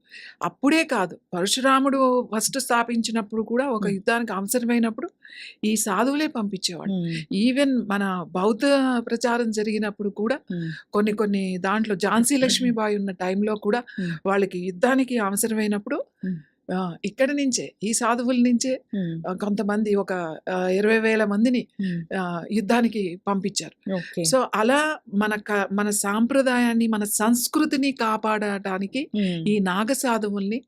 అప్పుడే కాదు, పరశురాముడు ఫస్ట్ స్థాపించినప్పుడు కూడా ఒక యుద్ధానికి అవసరమైనప్పుడు ఈ సాధువులే పంపించేవాడు. ఈవెన్ మన బౌద్ధ ప్రచారం జరిగినప్పుడు కూడా కొన్ని దాంట్లో ఝాన్సీ లక్ష్మీబాయి ఉన్న టైంలో కూడా వాళ్ళకి యుద్ధానికి అవసరమైనప్పుడు ఇక్కడి నుంచే ఈ సాధువుల నుంచే కొంతమంది ఒక 20,000 మందిని యుద్ధానికి పంపించారు. సో అలా మన సాంప్రదాయాన్ని, మన సంస్కృతిని కాపాడటానికి ఈ నాగ సాధువుల్ని,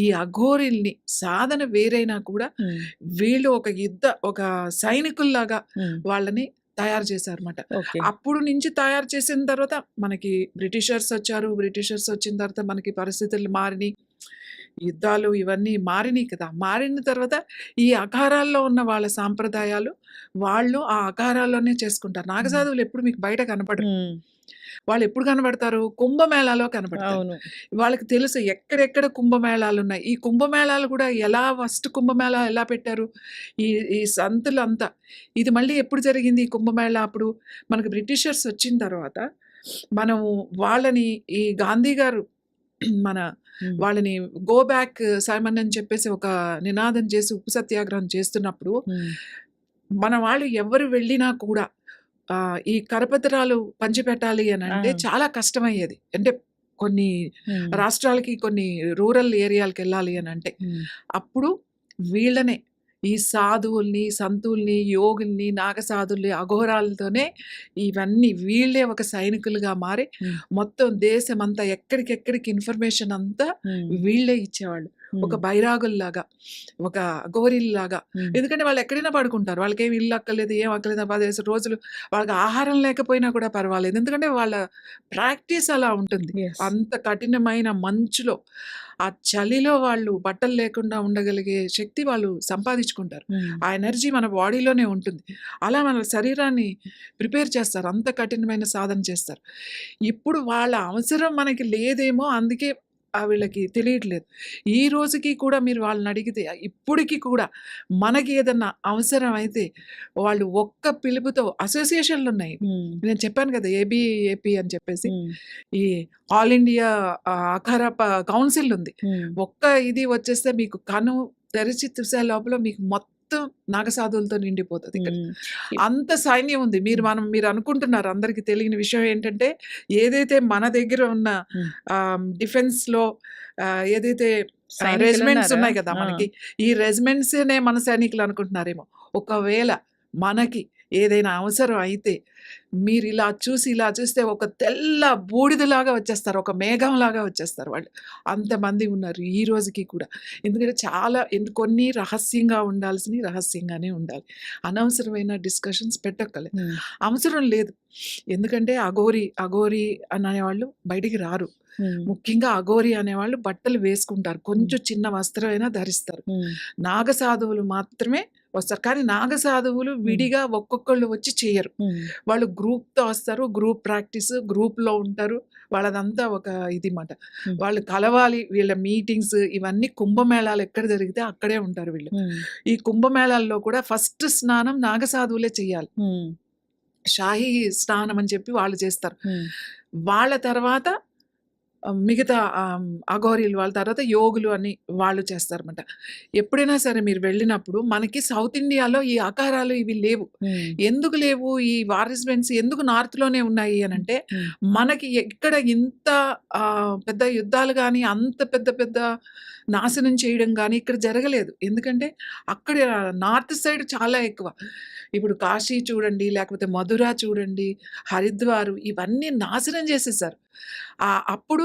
ఈ అఘోరిల్ని, సాధన వేరైనా కూడా వీళ్ళు ఒక సైనికుల్లాగా వాళ్ళని తయారు చేశారన్నమాట. అప్పుడు నుంచి తయారు చేసిన తర్వాత మనకి బ్రిటిషర్స్ వచ్చారు. బ్రిటిషర్స్ వచ్చిన తర్వాత మనకి పరిస్థితులు మారినాయి, యుద్ధాలు ఇవన్నీ మారినాయి కదా. మారిన తర్వాత ఈ అఖారాల్లో ఉన్న వాళ్ళ సాంప్రదాయాలు వాళ్ళు ఆ అఖారాల్లోనే చేసుకుంటారు. నాగసాధువులు ఎప్పుడు మీకు బయట కనపడరు. వాళ్ళు ఎప్పుడు కనబడతారు? కుంభమేళాలో కనబడతారు. వాళ్ళకి తెలుసు ఎక్కడెక్కడ కుంభమేళాలు ఉన్నాయి. ఈ కుంభమేళాలు కూడా ఫస్ట్ కుంభమేళా ఎలా పెట్టారు? ఈ సంతులంతా ఇది మళ్ళీ ఎప్పుడు జరిగింది ఈ కుంభమేళా? అప్పుడు మనకు బ్రిటిషర్స్ వచ్చిన తర్వాత మనం వాళ్ళని ఈ గాంధీ గారు వాళ్ళని గో బ్యాక్ సైమన్ అని చెప్పేసి ఒక నినాదం చేసి ఉప్పు సత్యాగ్రహం చేస్తున్నప్పుడు మన వాళ్ళు ఎవరు వెళ్ళినా కూడా ఈ కరపత్రాలు పంచిపెట్టాలి అని అంటే చాలా కష్టమయ్యేది. అంటే కొన్ని రాష్ట్రాలకి, కొన్ని రూరల్ ఏరియాలకు వెళ్ళాలి అని అంటే అప్పుడు వీళ్ళనే ఈ సాధువుల్ని, సంతుల్ని, యోగుల్ని, నాగసాధుల్ని, అఘోరాలతోనే ఇవన్నీ వీళ్ళే ఒక సైనికులుగా మారి హ్మ్. మొత్తం దేశమంతా ఎక్కడికెక్కడికి ఇన్ఫర్మేషన్ అంతా హ్మ్. వీళ్ళే ఇచ్చేవాళ్ళు. ఒక హ్మ్. బైరాగుల్లాగా, ఒక అఘోరీల్లాగా. హ్మ్. ఎందుకంటే వాళ్ళు ఎక్కడైనా పడుకుంటారు. వాళ్ళకేమి ఇల్లు అక్కర్లేదు, ఏం అక్కర్లేదు. 15 రోజులు వాళ్ళకి ఆహారం లేకపోయినా కూడా పర్వాలేదు. ఎందుకంటే వాళ్ళ ప్రాక్టీస్ అలా ఉంటుంది. యెస్. అంత కఠినమైన మంచులో, ఆ చలిలో వాళ్ళు బట్టలు లేకుండా ఉండగలిగే శక్తి వాళ్ళు సంపాదించుకుంటారు. హ్మ్. ఆ ఎనర్జీ మన బాడీలోనే ఉంటుంది. అలా మన శరీరాన్ని ప్రిపేర్ చేస్తారు. అంత కఠినమైన సాధన చేస్తారు. ఇప్పుడు వాళ్ళ అవసరం మనకి లేదేమో అందుకే వీళ్ళకి తెలియట్లేదు. ఈ రోజుకి కూడా మీరు వాళ్ళనడిగితే ఇప్పటికి కూడా మనకి ఏదన్నా అవసరమైతే వాళ్ళు ఒక్క పిలుపుతో అసోసియేషన్‌లున్నాయి. హ్మ్. నేను చెప్పాను కదా! ఏబీఏపీ అని చెప్పేసి. హ్మ్. ఈ ఆల్ ఇండియా అఖారా కౌన్సిల్ ఉంది. హ్మ్. ఒక్క ఇది వచ్చేస్తే మీకు కను తెరిచి చూసే లోపల మీకు మొత్తం నాగసాధువులతో నిండిపోతదిక్కడ. హ్మ్. ఇప్ అంత సైన్యం ఉంది. హ్మ్. మీరు అనుకుంటున్నారు అందరికి తెలియని విషయం ఏంటంటే, ఏదైతే మన దగ్గర ఉన్న హ్మ్. డిఫెన్స్‌లో ఏదైతే రెజిమెంట్స్ సైనికులున్నారా? ఉన్నాయి కదా! ఆ! మనకి. ఈ రెజిమెంట్సేనే మన సైనికులు అనుకుంటున్నారేమో. ఒకవేళ మనకి ఏదైనా అవసరం అయితే, మీరిలా చూసి, ఇలా చూస్తే ఒక తెల్ల బూడిదలాగా వచ్చేస్తారు. ఒక మేఘంలాగా వచ్చేస్తారు వాళ్ళు. అంతమంది ఉన్నారు ఈ రోజుకి కూడా. ఎందుకంటే కొన్ని రహస్యంగా ఉండాల్సినవి రహస్యంగానే ఉండాలి. అనవసరమైన డిస్కషన్స్ పెట్టక్కర్లేదు. హ్మ్. అవసరం లేదు. ఎందుకంటే అఘోరి అనేవాళ్ళు బయటికి రారు. హ్మ్. ముఖ్యంగా అఘోరి అనేవాళ్ళు బట్టలు వేసుకుంటారు. హ్మ్. కొంచెం చిన్న వస్త్రమైనా ధరిస్తారు. హ్మ్. నాగసాధువులు మాత్రమే వస్తారు. కానీ నాగసాధువులు హ్మ్. విడిగా ఒక్కొక్కళ్ళు వచ్చి చెయ్యరు. హ్మ్. వాళ్ళు గ్రూప్‌తో వస్తారు. గ్రూప్ ప్రాక్టీస్, గ్రూప్‌లో ఉంటారు. వాళ్ళదంతా ఒక ఇది మాట. హ్మ్. వాళ్ళు కలవాలి. వీళ్ళ మీటింగ్స్ ఇవన్నీ కుంభమేళాలు ఎక్కడ జరిగితే అక్కడే ఉంటారు వీళ్ళు. హ్మ్. ఈ కుంభమేళాల్లో కూడా ఫస్ట్ స్నానం నాగసాధువులే చెయ్యాలి. హ్మ్. షాహీ స్నానం అని చెప్పి వాళ్ళు చేస్తారు. హ్మ్. వాళ్ళ తర్వాత మిగతా అఘోరీలు వాళ్ళ తర్వాత యోగులు అని వాళ్ళు చేస్తారన్నమాట. ఎప్పుడైనా సరే మీరు వెళ్ళినప్పుడు మనకి సౌత్ ఇండియాలో ఈ ఆకారాలు ఇవి లేవు. హ్మ్. ఎందుకు లేవు? ఈ వారిస్మెంట్స్ ఎందుకు నార్త్‌లోనే ఉన్నాయి హ్మ్. అనంటే, హ్మ్. మనకి ఎక్కడ ఇంత పెద్ద యుద్ధాలు గాని, అంత పెద్ద పెద్ద నాశనం చేయడం గాని ఇక్కడ జరగలేదు. ఎందుకంటే అక్కడ నార్త్ సైడ్ చాలా ఎక్కువ. ఇప్పుడు కాశీ చూడండి, లేకపోతే మధుర చూడండి, హరిద్వార్ ఇవన్నీ నాశనం చేసేసారు. అప్పుడు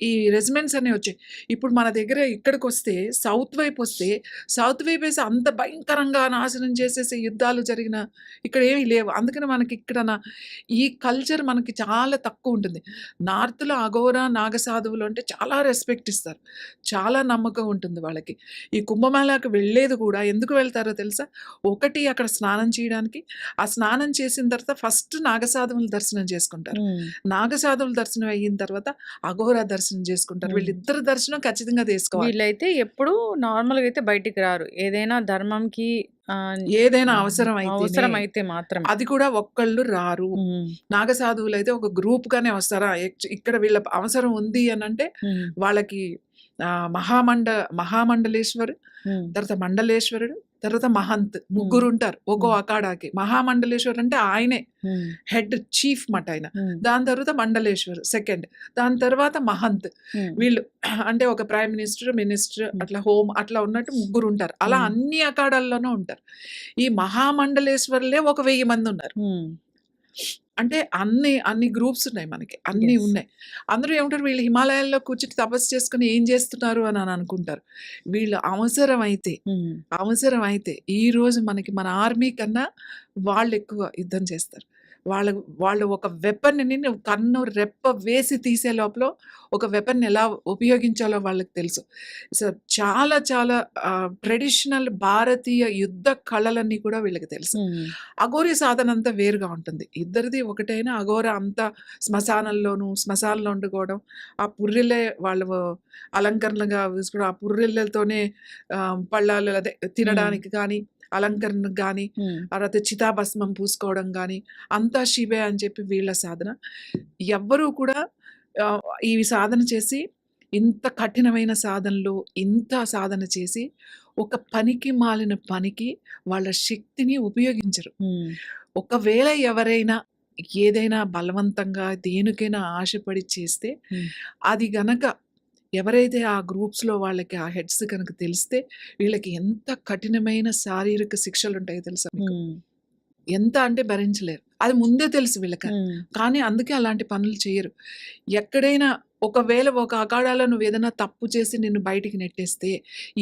ఈ రెజిమెంట్స్ అనేవి వచ్చాయి. ఇప్పుడు మన దగ్గర ఇక్కడికొస్తే సౌత్ వైపొస్తే, సౌత్ వైపేసి అంత భయంకరంగా నాశనం చేసేసి యుద్ధాలు జరిగిన ఇక్కడేమి లేవు. అందుకని మనకి ఈ కల్చర్ మనకి చాలా తక్కువుంటుంది. నార్త్‌లో అఘోరా, నాగసాధువులు అంటే చాలా రెస్పెక్ట్ ఇస్తారు. చాలా నమ్మకం ఉంటుంది వాళ్ళకి. ఈ కుంభమేళాకి వెళ్ళేది కూడా ఎందుకు వెళ్తారో తెలుసా? ఒకటి అక్కడ స్నానం చేయడానికి. ఆ స్నానం చేసిన తర్వాత ఫస్ట్ నాగసాధువుల దర్శనం చేసుకుంటారు. హ్మ్. నాగసాధువుల దర్శనం అయిన తర్వాత అఘోరా దర్శనం చేసుకుంటారు. హ్మ్. వీళ్ళిద్దరి దర్శనం ఖచ్చితంగా చేసుకోవాలి. వీళ్ళైతే ఎప్పుడూ నార్మల్‌గా అయితే బయటికి రారు. ఏదైనా ధర్మంకి ఆహ్, ఏదైనా హ్మ్. అవసరం అయితేనే. అవసరమైతే మాత్రమే. అది కూడా ఒక్కళ్ళు రారు. హ్మ్. నాగసాధువులైతే ఒక గ్రూప్‌గానే వస్తారా? ఇక్కడ వీళ్ళ అవసరం ఉంది అనంటే హ్మ్. వాళ్ళకి మహామండలేశ్వర్, హ్మ్. తర్వాత మండలేశ్వరుడు, తర్వాత మహంత్ హ్మ్. ముగ్గురుంటారు. ఒక్కో హ్మ్. అఖాడాకి. మహామండలేశ్వర్ అంటే ఆయనే హ్మ్. హెడ్ చీఫ్ మాట ఆయన. హ్మ్. దాని తర్వాత మండలేశ్వర్ సెకండ్. దాని తర్వాత మహంత్. హ్మ్. వీళ్ళు అంటే ఒక ప్రైమ్ మినిస్టర్, మినిస్టర్ హ్మ్. అట్లా హోమ్ అట్లా ఉన్నట్టు ముగ్గురుంటారు. అలా హ్మ్. అన్ని అఖాడాల్లోనూ ఉంటారు. ఈ మహామండలేశ్వర్లే ఒక 1000 మందున్నారు. హ్మ్. అంటే అన్ని గ్రూప్స్ ఉన్నాయి మనకి. అన్నీ యెస్. ఉన్నాయి. అందరూ ఏమంటారు వీళ్ళు హిమాలయాల్లో కూర్చొని తపస్సు చేసుకొని ఏం చేస్తున్నారు అని అనుకుంటారు. వీళ్ళు హ్మ్. అవసరమైతే ఈరోజు మనకి మన ఆర్మీ కన్నా వాళ్ళెక్కువ యుద్ధం చేస్తారు. వాళ్ళు ఒక వెపన్‌ని నువ్వు కన్ను రెప్ప వేసి తీసే లోపల ఒక వెపన్‌ని ఎలా ఉపయోగించాలో వాళ్ళకి తెలుసు. సో, చాలా చాలా ట్రెడిషనల్ భారతీయ యుద్ధ కళలన్నీ కూడా వీళ్ళకి తెలుసు. హ్మ్. అఘోరి సాధన అంతా వేరుగా ఉంటుంది. ఇద్దరిది ఒకటైనా అఘోర అంతా శ్మశానంలో వండుకోవడం, ఆ పుర్రెలే వాళ్ళు అలంకరణలుగా వేసుకోవడం, ఆ పుర్రెలతోనే పళ్ళాలు అదే హ్మ్. తినడానికి గానీ, అలంకరణకు గానీ, హ్మ్. తర్వాత చితాభస్మం పూసుకోవడం గానీ, అంతా శివే అని చెప్పి వీళ్ళ సాధన. ఎవ్వరూ కూడా ఆహ్, ఈ సాధన చేసి ఇంత కఠినమైన సాధనలు, ఇంత సాధన చేసి ఒక పనికి మాలిన పనికి వాళ్ళ శక్తిని ఉపయోగించరు. హ్మ్. ఒకవేళ ఎవరైనా ఏదైనా బలవంతంగా దేనికైనా ఆశపడి చేస్తే, హ్మ్. అది గనక ఎవరైతే ఆ గ్రూప్స్‌లో వాళ్ళకి ఆ హెడ్స్ కనుక తెలిస్తే వీళ్ళకి ఎంత కఠినమైన శారీరక శిక్షలుంటాయో తెలుసా మీకు? హ్మ్. ఎంత అంటే భరించలేరు. అది ముందే తెలుసు వీళ్ళకి. హ్మ్. కానీ అందుకే అలాంటి పనులు చెయ్యరు. ఎక్కడైనా ఒకవేళ ఒక అఖాడాలో నువ్వేదైనా తప్పు చేసి నిన్ను బయటికి నెట్టేస్తే,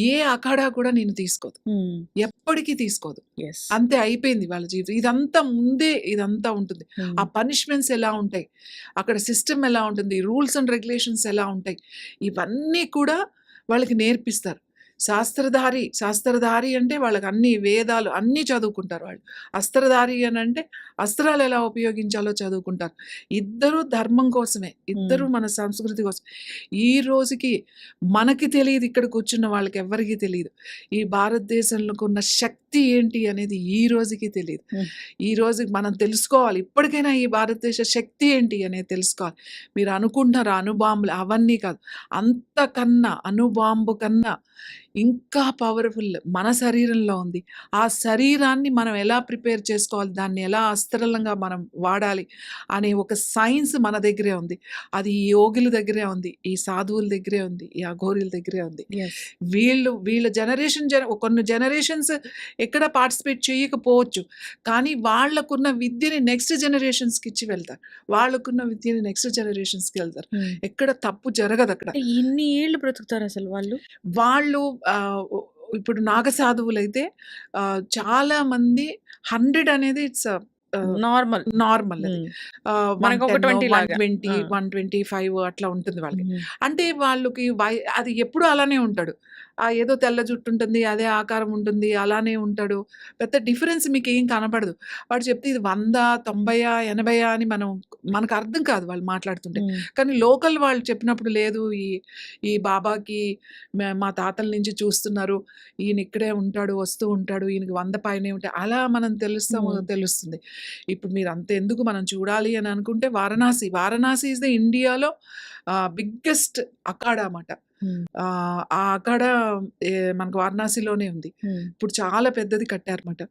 ఏ అఖాడా కూడా నిన్ను తీసుకోదు. హ్మ్. ఎప్పటికీ తీసుకోదు. యెస్. అంతే అయిపోయింది వాళ్ళ జీవితం. ఇదంతా ముందే ఇదంతా ఉంటుంది. హ్మ్. ఆ పనిష్మెంట్స్ ఎలా ఉంటాయి? అక్కడ సిస్టమ్ ఎలా ఉంటుంది? రూల్స్ అండ్ రెగ్యులేషన్స్ ఎలా ఉంటాయి? ఇవన్నీ కూడా వాళ్ళకి నేర్పిస్తారు. శాస్త్రధారి అంటే వాళ్ళకి అన్ని వేదాలు అన్నీ చదువుకుంటారు వాళ్ళు. అస్త్రధారి అనంటే అస్త్రాలు ఎలా ఉపయోగించాలో చదువుకుంటారు. ఇద్దరూ ధర్మం కోసమే. ఇద్దరూ హ్మ్. మన సంస్కృతి కోసం. ఈ రోజుకి మనకి తెలీదు, ఇక్కడ కూర్చున్న వాళ్ళకెవ్వరికీ తెలీదు. ఈ భారతదేశంలోకున్న శక్తి ఏంటి అనేది ఈ రోజుకి తెలీదు. హ్మ్. ఈ రోజుకి మనం తెలుసుకోవాలి. ఇప్పటికైనా ఈ భారతదేశ శక్తి ఏంటి అనేది తెలుసుకోవాలి. మీరు అనుకుంటున్నారు అణుబాంబులు అవన్నీ కాదు. అంతకన్నా అణుబాంబు కన్నా ఇంకా పవర్‌ఫుల్ మన శరీరంలో ఉంది. ఆ శరీరాన్ని మనం ఎలా ప్రిపేర్ చేసుకోవాలి, దాన్ని ఎలా అస్త్రలంగా మనం వాడాలి అనే ఒక సైన్స్ మన దగ్గరే ఉంది. అది ఈ యోగుల దగ్గరే ఉంది. ఈ సాధువుల దగ్గరే ఉంది. ఈ అఘోరీల దగ్గరే ఉంది. యెస్. వీళ్ళ కొన్ని జనరేషన్స్ ఎక్కడ పార్టిసిపేట్ చేయకపోవచ్చు. కానీ వాళ్ళకున్న విద్యని నెక్స్ట్ జనరేషన్స్‌కి ఇచ్చి వెళ్తారు. వాళ్ళకున్న విద్యని నెక్స్ట్ జనరేషన్స్‌కి వెళ్తారు. హ్మ్. ఎక్కడ తప్పు జరగదక్కడ. అంటే ఎన్ని ఏళ్ళు బ్రతుకుతారసలు వాళ్ళు? వాళ్ళు ఒ ఇప్పుడు నాగసాధువులైతే చాలా మంది 100 అనేది ఇట్స్ నార్మల్. నార్మల్ అది. హ్మ్. 110, మనకొక 20 లాగా. 120, ఆ! 125 అట్లా ఉంటుంది వాళ్ళకి. హుహు. అంటే వాళ్ళకి అది ఎప్పుడూ అలానే ఉంటాడు. ఏదో తెల్ల జుట్టు ఉంటుంది. అదే ఆకారం ఉంటుంది. అలానే ఉంటాడు. పెద్ద డిఫరెన్స్ మీకేం కనపడదు. వాడు చెప్తే ఇది 100, 90, 80 అని మనకు అర్థం కాదు వాళ్ళు మాట్లాడుతుంటే. హ్మ్. కానీ లోకల్ వాళ్ళు చెప్పినప్పుడు లేదు ఈ బాబాకి మా తాతల నుంచి చూస్తున్నారు. ఈయన ఇక్కడే ఉంటాడు, వస్తూ ఉంటాడు. ఈయనకి 100 పైనే ఉంటాయి. అలా మనం హ్మ్. తెలుస్తుంది. ఇప్పుడు మీరు అంతెందుకు మనం చూడాలి అని అనుకుంటే వారణాసి ఈస్ ద ఇండియాలో బిగ్గెస్ట్ అఖాడా మాట. హ్మ్. ఆ అఖాడా మనకు వారణాసిలోనే ఉంది. హ్మ్. ఇప్పుడు చాలా పెద్దది కట్టారన్నమాట.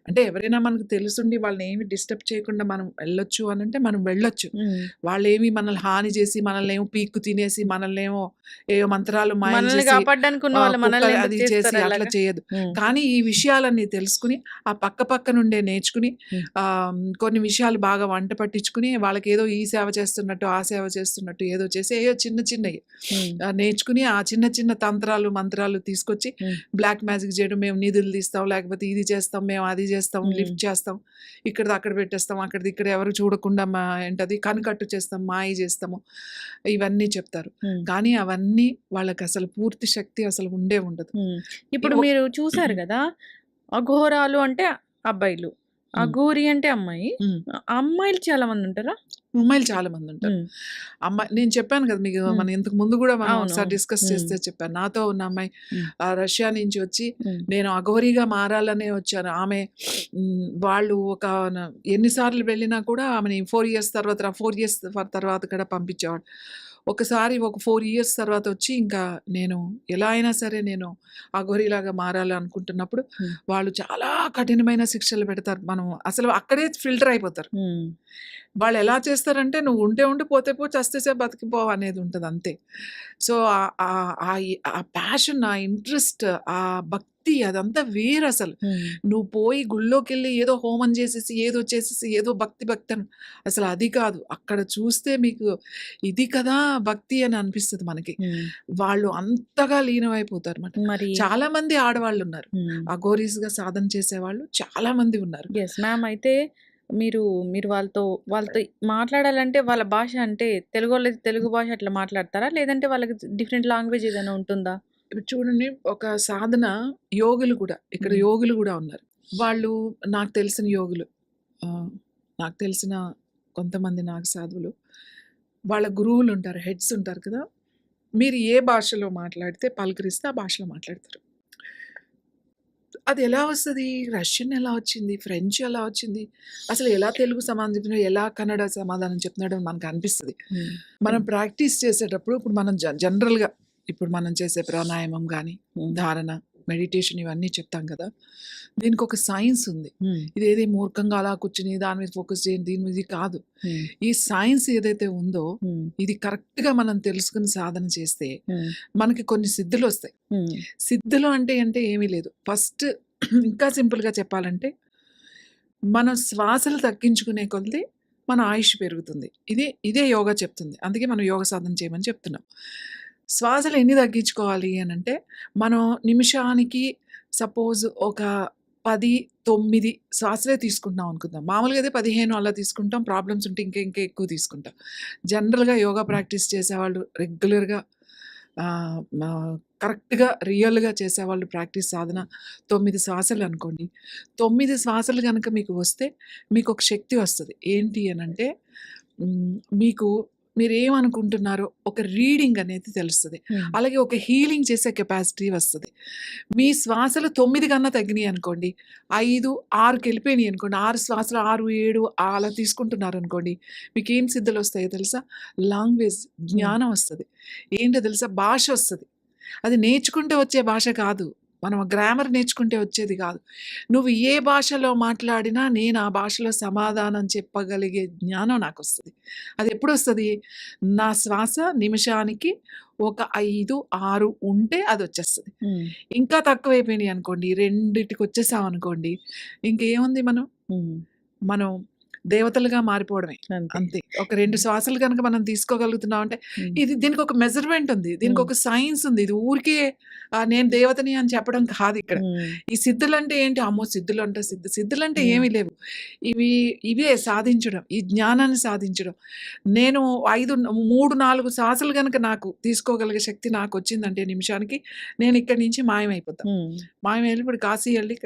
అంటే ఎవరైనా మనకు తెలుసుండి వాళ్ళనేమి డిస్టర్బ్ చేయకుండా మనం వెళ్ళొచ్చు అనంటే మనం వెళ్ళొచ్చు. హ్మ్. వాళ్ళేమి మనల్ని హాని చేసి, మనల్నేమో పీక్కు తినేసి, మనల్నేమో ఏవో మంత్రాలు మాయలు మనల్ని చేసి కాపాడడానికి ఉన్న వాళ్ళు కుక్క మనల్ని ఎందుకు అది చేసి చేస్తారు అట్లా అలాగా? చేయదు. హ్మ్. కానీ ఈ విషయాలన్నీ తెలుసుకొని, ఆ పక్క నుండే నేర్చుకుని, హ్మ్. కొన్ని విషయాలు బాగా వంట పట్టించుకుని, వాళ్ళకేదో ఈ సేవ చేస్తున్నట్టు, ఆ సేవ చేస్తున్నట్టు ఏదో చేసి ఏయో చిన్నయి హ్మ్. నేర్చుకుని, ఆ చిన్న తంత్రాలు, మంత్రాలు తీసుకొచ్చి హ్మ్. బ్లాక్ మ్యాజిక్ చేయడం. మేము నిధులు తీస్తాం, లేకపోతే ఇది చేస్తాం, మేము అది చేస్తాం, హ్మ్. లిఫ్ట్ చేస్తాం, ఇక్కడిది అక్కడ పెట్టేస్తాం, అక్కడిది ఇక్కడ ఎవరు చూడకుండా ఏంటది కనికట్టు చేస్తాం, మాయ చేస్తాము. ఇవన్నీ చెప్తారు. హ్మ్. కానీ అవన్నీ వాళ్ళకసలు పూర్తి శక్తి అసలు ఉండదు. హ్మ్. ఈ ఇప్పుడు ఒక్ మీరు చూసారు గదా! అఘోరాలు అంటే అబ్బాయిలు. హ్మ్. అఘోరి అంటే అమ్మాయి. హ్మ్. అమ్మాయిలు చాలా మందుంటారా? అమ్మాయిలు చాలా మందుంటారు. హ్మ్. నేను చెప్పాను కదా! మీకు హ్మ్. మనం ఇంతకు ముందు గూడా మనం అవును. ఒకసారి అవును. డిస్కస్ హ్మ్. చేస్తే చెప్పాను. నాతో ఉన్న అమ్మాయి హ్మ్. రష్యా నుంచి వచ్చి హ్మ్. నేను అఘోరీగా మారాలనే వచ్చాను. ఆమె వాళ్ళు ఎన్ని సార్లు వెళ్ళినా కూడా ఆమెని 4 ఇయర్స్ తర్వాత 4 ఇయర్స్ తర్వాత కూడా పంపించేవాడు. ఒకసారి ఒక 4 ఇయర్స్ తర్వాత వచ్చి ఇంకా నేను ఎలా అయినా సరే నేను అఘోరీలాగా మారాలనుకుంటున్నప్పుడు హ్మ్. వాళ్ళు చాలా కఠినమైన శిక్షలు పెడతారు. మనం అసలు అక్కడే ఫిల్టర్ అయిపోతారు. హ్మ్. వాళ్ళెలా చేస్తారంటే నువ్వు ఉంటే ఉండు, పోతే పో, చస్తే చే, బతికిపో అనేది ఉంటది అంతే. సో, ఆ ప్యాషన్, ఆ ఇంట్రెస్ట్, ఆ భక్తి అదంతా వేరసలు. హ్మ్. నువ్వు పోయి గుళ్ళోకెళ్ళి ఏదో హోమం చేసేసి, ఏదో చేసేసి, ఏదో భక్తి అని అసలు అది కాదు. అక్కడ చూస్తే మీకు ఇది కదా భక్తి అని అనిపిస్తది మనకి. హ్మ్. వాళ్ళు అంతగా లీనమైపోతారన్నమాట. మరి చాలా మంది ఆడవాళ్ళున్నారు. హ్మ్. అఘోరీస్‌గా సాధన చేసేవాళ్ళు చాలా మంది ఉన్నారు. యెస్. మ్యామ్ అయితే మీరు మీరు వాళ్ళతో మాట్లాడాలంటే వాళ్ళ భాష అంటే తెలుగోళ్ళది తెలుగు భాష అట్లా మాట్లాడతారా? లేదంటే వాళ్ళకి డిఫరెంట్ లాంగ్వేజ్ ఏదైనా ఉంటుందా? ఇప్పుడు చూడండి ఒక సాధన యోగులు కూడా ఇక్కడ హ్మ్. యోగులు గూడా ఉన్నారు. వాళ్ళు నాకు తెలిసిన యోగులు. నాకు తెలిసిన కొంతమంది నాగ సాధువులు. వాళ్ళ గురువులుంటారు. హెడ్స్ ఉంటారు కదా! మీరు ఏ భాషలో మాట్లాడితే పలకరిస్తే ఆ భాషలో మాట్లాడతారు. అది ఎలా వస్తది? రష్యన్ ఎలా వచ్చింది? ఫ్రెంచ్ ఎలా వచ్చింది? అసలు ఎలా తెలుగు సమాధానం చెప్తున్నాడు? ఎలా కన్నడ సమాధానం చెప్తున్నాడో మనకనిపిస్తది. హ్మ్. మనం ప్రాక్టీస్ చేసేటప్పుడు ఇప్పుడు మనం జనరల్‌గా ఇప్పుడు మనం చేసే ప్రాణాయామం గాని, హ్మ్. ధారణ మెడిటేషన్ ఇవన్నీ చెప్తాం కదా! దీనికొక సైన్స్ ఉంది. ఇదేది మూర్ఖంగా అలా కూర్చొని దాని మీద ఫోకస్ చేయండి, దీని మీద కాదు. ఈ సైన్స్ ఏదైతే ఉందో ఇది కరెక్ట్‌గా మనం తెలుసుకొని సాధన చేస్తే మనకి కొన్ని సిద్ధులొస్తాయి. సిద్ధులు అంటే ఏమీ లేదు. ఫస్ట్ ఇంకా సింపుల్‌గా చెప్పాలంటే మనం శ్వాసలు తగ్గించుకునే కొద్దీ మన ఆయుష్ పెరుగుతుంది. ఇదే యోగా చెప్తుంది. అందుకే మనం యోగ సాధన చేయమని చెప్తున్నాం. శ్వాసలు ఎన్ని తగ్గించుకోవాలి అనంటే, మనం నిమిషానికి సపోజ్ ఒక 10, 9 శ్వాసలే తీసుకుంటున్నాం అనుకుందాం. మామూలుగా అయితే 15 అలా తీసుకుంటాం. ప్రాబ్లమ్స్ ఉంటే ఇంకా ఎక్కువ తీసుకుంటాం. జనరల్‌గా యోగా ప్రాక్టీస్ చేసేవాళ్ళు రెగ్యులర్‌గా కరెక్ట్‌గా రియల్‌గా చేసేవాళ్ళు ప్రాక్టీస్ సాధన 9 శ్వాసలు అనుకోండి. 9 శ్వాసలు గనక మీకు వస్తే మీకొక శక్తి వస్తది. ఏంటి అనంటే మీకు మీరేమనుకుంటున్నారో ఒక రీడింగ్ అనేది తెలుస్తది. అలాగే ఒక హీలింగ్ చేసే కెపాసిటీ వస్తది. మీ శ్వాసలు 9 కన్నా తగ్గినాయి అనుకోండి. 5, 6కి వెళ్ళిపోయినాయి అనుకోండి. 6 శ్వాసలు 6, 7 అలా తీసుకుంటున్నారనుకోండి. మీకేం సిద్ధులొస్తాయో తెలుసా? లాంగ్వేజ్ జ్ఞానం వస్తది. ఏంటో తెలుసా? భాష వస్తది. అది నేర్చుకుంటే వచ్చే భాష కాదు. మనం గ్రామర్ నేర్చుకుంటే వచ్చేది కాదు. నువ్వు ఏ భాషలో మాట్లాడినా నేను ఆ భాషలో సమాధానం చెప్పగలిగే జ్ఞానం నాకొస్తది. అది ఎప్పుడొస్తది? నా శ్వాస నిమిషానికి ఒక 5, 6 ఉంటే అదొచ్చేస్తది. ఇంకా తక్కువైపోయినాయి అనుకోండి, 2కి వచ్చేసామనుకోండి, ఇంకేముంది మనం దేవతలుగా మారిపోవడమే. అంతే. ఒక 2 శ్వాసలు గనక మనం తీసుకోగలుగుతున్నాం అంటే దీనికి ఒక మెజర్‌మెంట్ ఉంది. దీనికి ఒక సైన్స్ ఉంది. ఇది ఊరికే నేను దేవతని అని చెప్పడం కాదిక్కడ. ఈ సిద్ధులంటే ఏంటి? అమ్మో! సిద్ధులంటే ఏమీ లేవు. ఇవే సాధించడం. ఈ జ్ఞానాన్ని సాధించడం. నేను 3, 4 శ్వాసలు గనక నాకు తీసుకోగలిగే శక్తి నాకొచ్చిందంటే నిమిషానికి, నేను ఇక్కడి నుంచి మాయమైపోతా. మాయమయ్యి ఇప్పుడు కాశీ ఎళ్లి